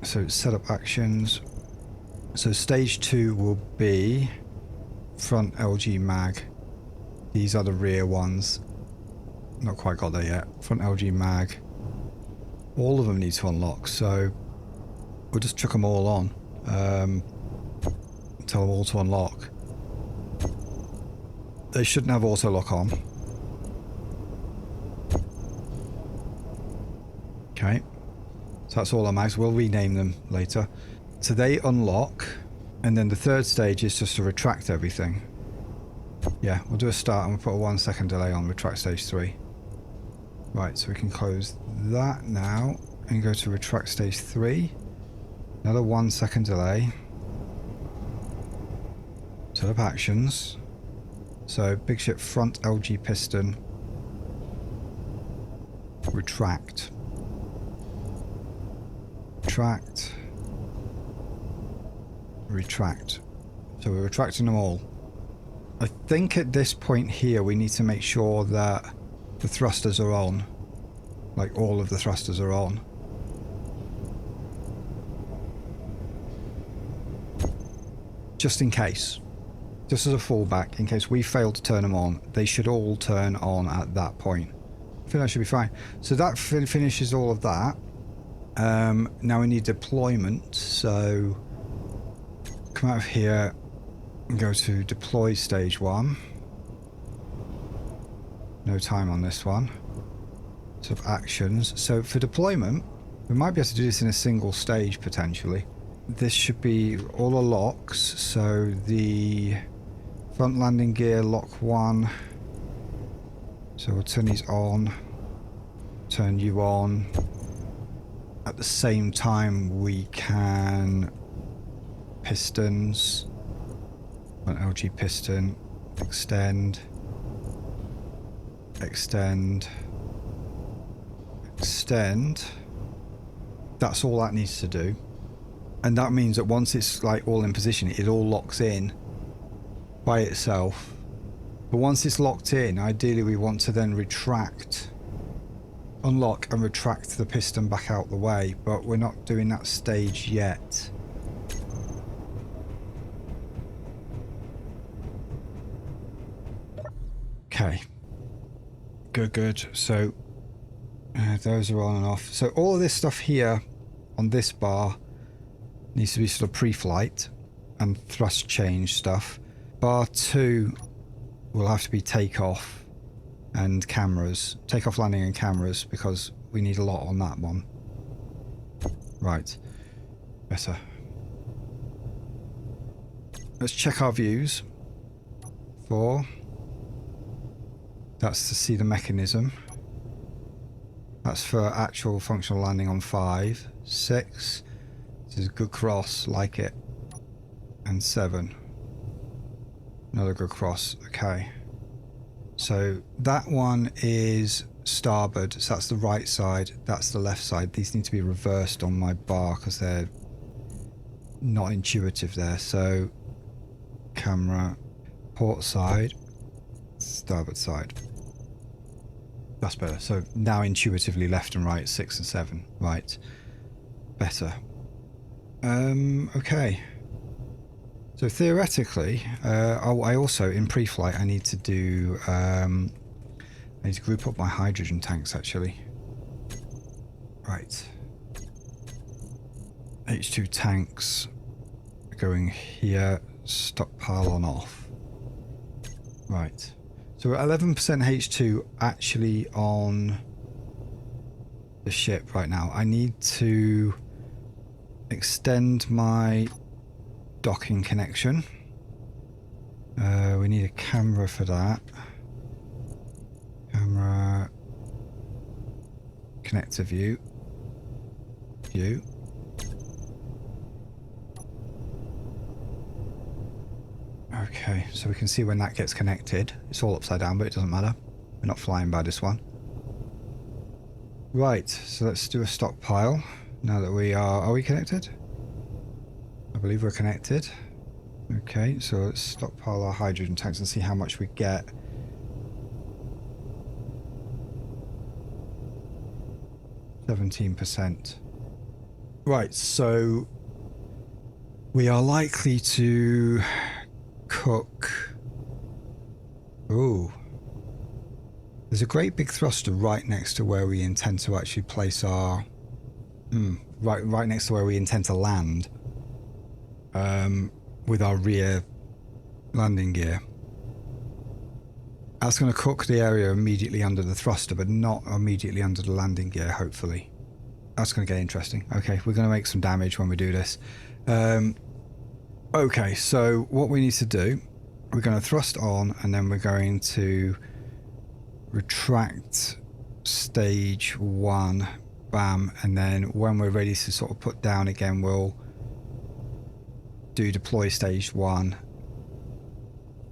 So set up actions. So stage 2 will be front LG mag. These are the rear ones. Not quite got there yet. Front LG mag. All of them need to unlock, so we'll just chuck them all on. Tell them all to unlock. They shouldn't have auto lock on. Okay. So that's all our mags. We'll rename them later. So they unlock, and then the third stage is just to retract everything. Yeah, we'll do a start and we'll put a 1 second delay on retract stage 3. Right, so we can close that now and go to retract stage 3. Another 1 second delay. Set up actions. So big ship front LG piston. Retract. Retract. Retract. So we're retracting them all. I think at this point here we need to make sure that the thrusters are on. Like all of the thrusters are on. Just in case. Just as a fallback, in case we fail to turn them on, they should all turn on at that point. I think that should be fine. So that finishes all of that. Now we need deployment, so come out of here and go to deploy stage 1. No time on this one. Sort of actions. So for deployment, we might be able to do this in a single stage potentially. This should be all the locks, so the front landing gear lock 1. So we'll turn these on, turn you on. At the same time we can pistons, an LG piston, extend, extend, extend. That's all that needs to do. And that means that once it's like all in position, it all locks in by itself. But once it's locked in, ideally we want to then retract unlock and retract the piston back out the way, but we're not doing that stage yet. Okay. Good. So those are on and off. So all of this stuff here on this bar needs to be sort of pre-flight and thrust change stuff. Bar 2 will have to be takeoff and cameras. Takeoff, landing and cameras, because we need a lot on that one. Right. Better. Let's check our views. 4. That's to see the mechanism. That's for actual functional landing on 5. 6. This is a good cross, like it. And 7. Another good cross. Okay. So that one is starboard. So that's the right side. That's the left side. These need to be reversed on my bar because they're not intuitive there. So camera, port side, starboard side. That's better. So now intuitively left and right, 6 and 7. Right. Better. Okay. So theoretically, I also, in pre-flight, I need to do, I need to group up my hydrogen tanks, actually. Right. H2 tanks going here, stockpile on off. Right. So we're 11% H2 actually on the ship right now. I need to extend my docking connection. We need a camera for that. Camera. Connector view. View. Okay, so we can see when that gets connected. It's all upside down, but it doesn't matter. We're not flying by this one. Right, so let's do a stockpile. Now that we are we connected? I believe we're connected. Okay, so let's stockpile our hydrogen tanks and see how much we get. %. Right, so we are likely to cook. Ooh. There's a great big thruster right next to where we intend to actually place our... right next to where we intend to land. With our rear landing gear. That's going to cook the area immediately under the thruster, but not immediately under the landing gear, hopefully. That's going to get interesting. Okay, we're going to make some damage when we do this. Okay, so what we need to do, we're going to thrust on, and then we're going to retract stage 1, bam, and then when we're ready to sort of put down again, we'll do deploy stage 1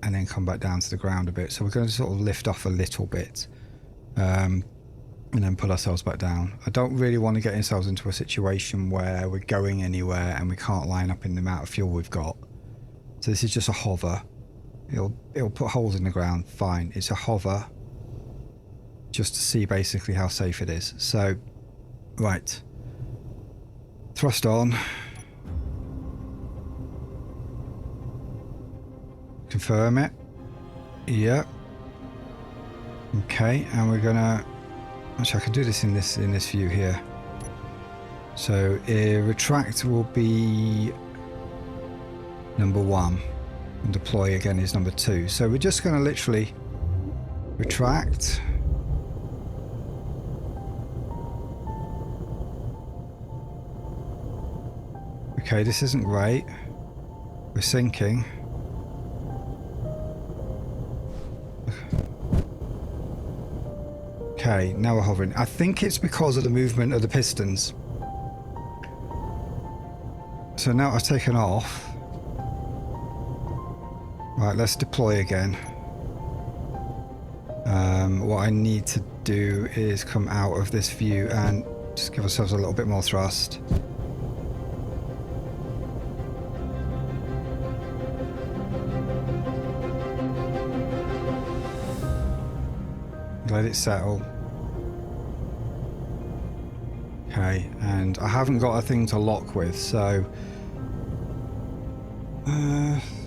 and then come back down to the ground a bit. So we're going to sort of lift off a little bit and then put ourselves back down. I don't really want to get ourselves into a situation where we're going anywhere and we can't line up in the amount of fuel we've got. So this is just a hover. It'll put holes in the ground, fine. It's a hover just to see basically how safe it is. So, right. Thrust on. Confirm it. Yeah. Okay, and we're gonna... Actually, I can do this in this view here. So, retract will be number 1, and deploy again is number 2. So we're just going to literally retract. Okay, this isn't great. We're sinking. Okay, now we're hovering. I think it's because of the movement of the pistons. So now I've taken off. Right, let's deploy again. What I need to do is come out of this view and just give ourselves a little bit more thrust. Let it settle. Okay, and I haven't got a thing to lock with, so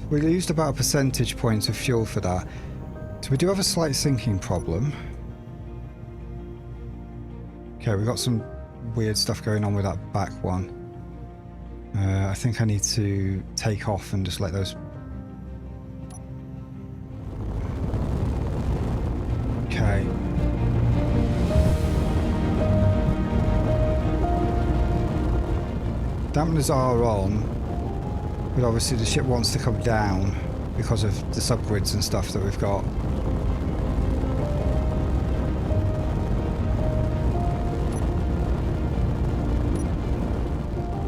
we used about a percentage point of fuel for that. So we do have a slight sinking problem. Okay, we've got some weird stuff going on with that back one. I think I need to take off and just let those... Okay. Dampeners are on, but obviously the ship wants to come down because of the subgrids and stuff that we've got.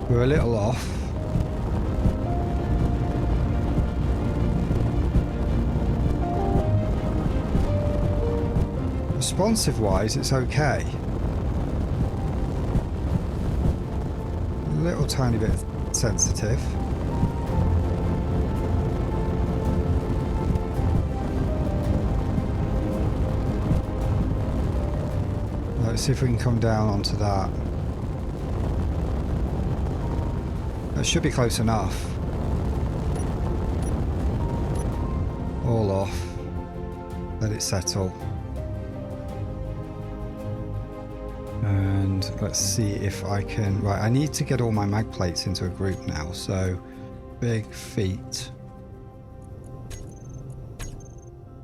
We're a little off. Responsive-wise, it's okay. A little tiny bit sensitive. Let's see if we can come down onto that. That should be close enough. All off. Let it settle. And let's see if I can... Right, I need to get all my mag plates into a group now. So, big feet.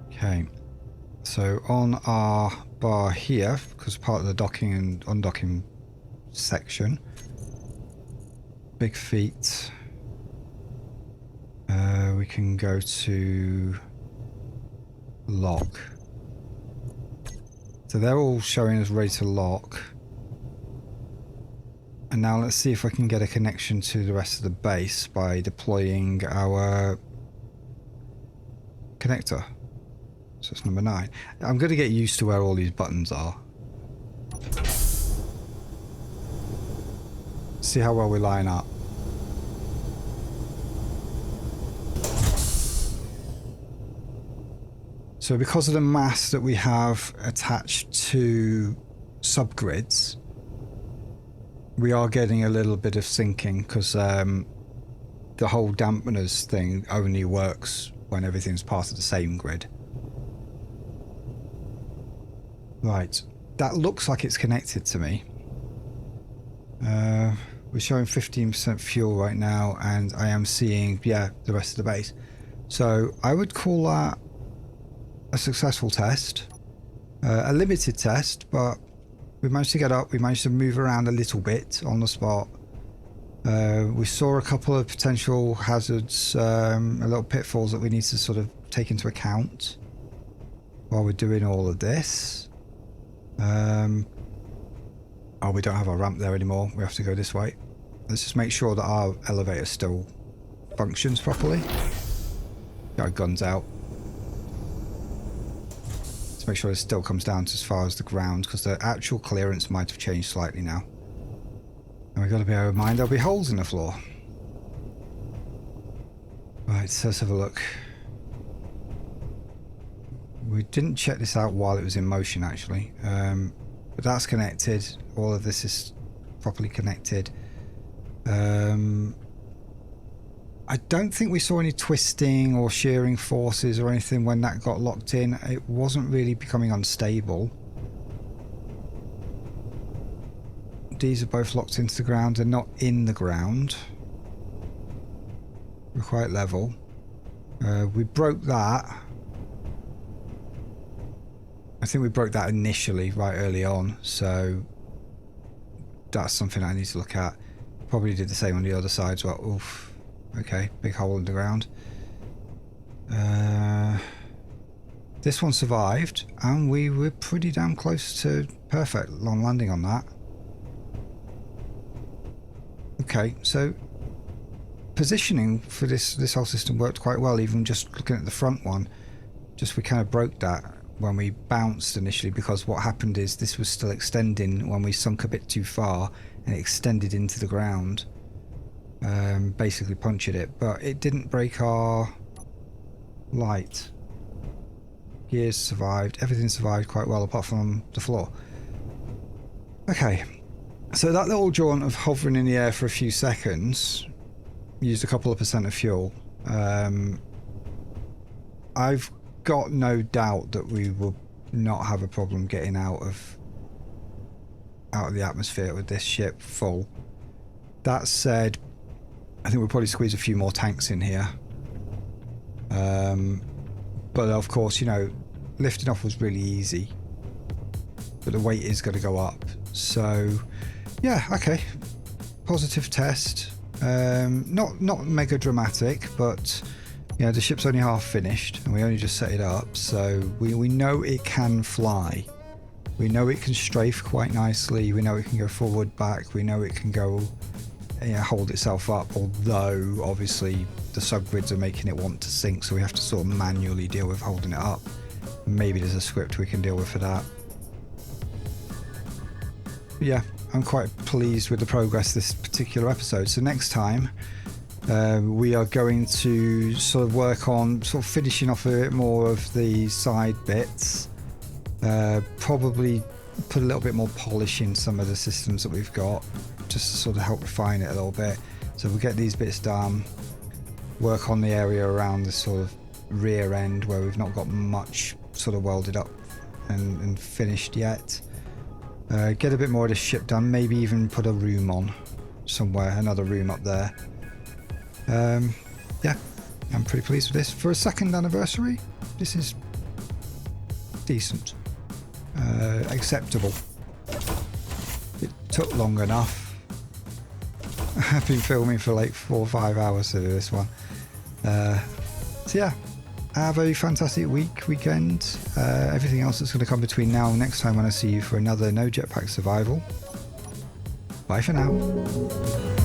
Okay. So on our bar here, because part of the docking and undocking section, big feet, we can go to lock. So they're all showing us ready to lock. And now let's see if I can get a connection to the rest of the base by deploying our connector. So it's number 9. I'm going to get used to where all these buttons are. See how well we line up. So because of the mass that we have attached to subgrids, we are getting a little bit of sinking because the whole dampeners thing only works when everything's part of the same grid. Right, that looks like it's connected to me. We're showing 15% fuel right now, and I am seeing, yeah, the rest of the base. So I would call that a successful test, a limited test, but we managed to get up, we managed to move around a little bit on the spot. We saw a couple of potential hazards, a little pitfalls that we need to sort of take into account while we're doing all of this. Oh, we don't have our ramp there anymore. We have to go this way. Let's just make sure that our elevator still functions properly. Got our guns out. Let's make sure it still comes down to as far as the ground, because the actual clearance might have changed slightly now. And we've got to bear in mind there'll be holes in the floor. Right, so let's have a look. We didn't check this out while it was in motion, actually. But that's connected. All of this is properly connected. I don't think we saw any twisting or shearing forces or anything when that got locked in. It wasn't really becoming unstable. These are both locked into the ground. They're not in the ground. We're quite level. We broke that. I think we broke that initially, right early on, so that's something I need to look at. Probably did the same on the other side as well. Oof. Okay, big hole in the ground. This one survived, and we were pretty damn close to perfect long landing on that. Okay, so positioning for this whole system worked quite well, even just looking at the front one. Just we kind of broke that when we bounced initially, because what happened is this was still extending when we sunk a bit too far, and it extended into the ground. Basically punctured it, but it didn't break our light. Gears survived, everything survived quite well apart from the floor. Okay, So that little jaunt of hovering in the air for a few seconds used a couple of percent of fuel. I've got no doubt that we will not have a problem getting out of the atmosphere with this ship full. That said, I think we'll probably squeeze a few more tanks in here. But of course, you know, lifting off was really easy, but the weight is going to go up. So yeah, okay, positive test. Not mega dramatic, but you know, the ship's only half finished and we only just set it up, so we know it can fly. We know it can strafe quite nicely. We know it can go forward, back. We know it can go, you know, hold itself up, although obviously the subgrids are making it want to sink, so we have to sort of manually deal with holding it up. Maybe there's a script we can deal with for that. But yeah, I'm quite pleased with the progress this particular episode. So next time we are going to sort of work on sort of finishing off a bit more of the side bits. Probably put a little bit more polish in some of the systems that we've got, just to sort of help refine it a little bit. So we'll get these bits done, work on the area around the sort of rear end where we've not got much sort of welded up and finished yet. Get a bit more of the ship done, maybe even put a room on somewhere, another room up there. Yeah, I'm pretty pleased with this. For a second anniversary, this is decent. Acceptable. It took long enough. I've been filming for like 4 or 5 hours to do this one. So yeah, have a fantastic weekend. Everything else that's going to come between now and next time when I see you for another No Jetpack Survival. Bye for now.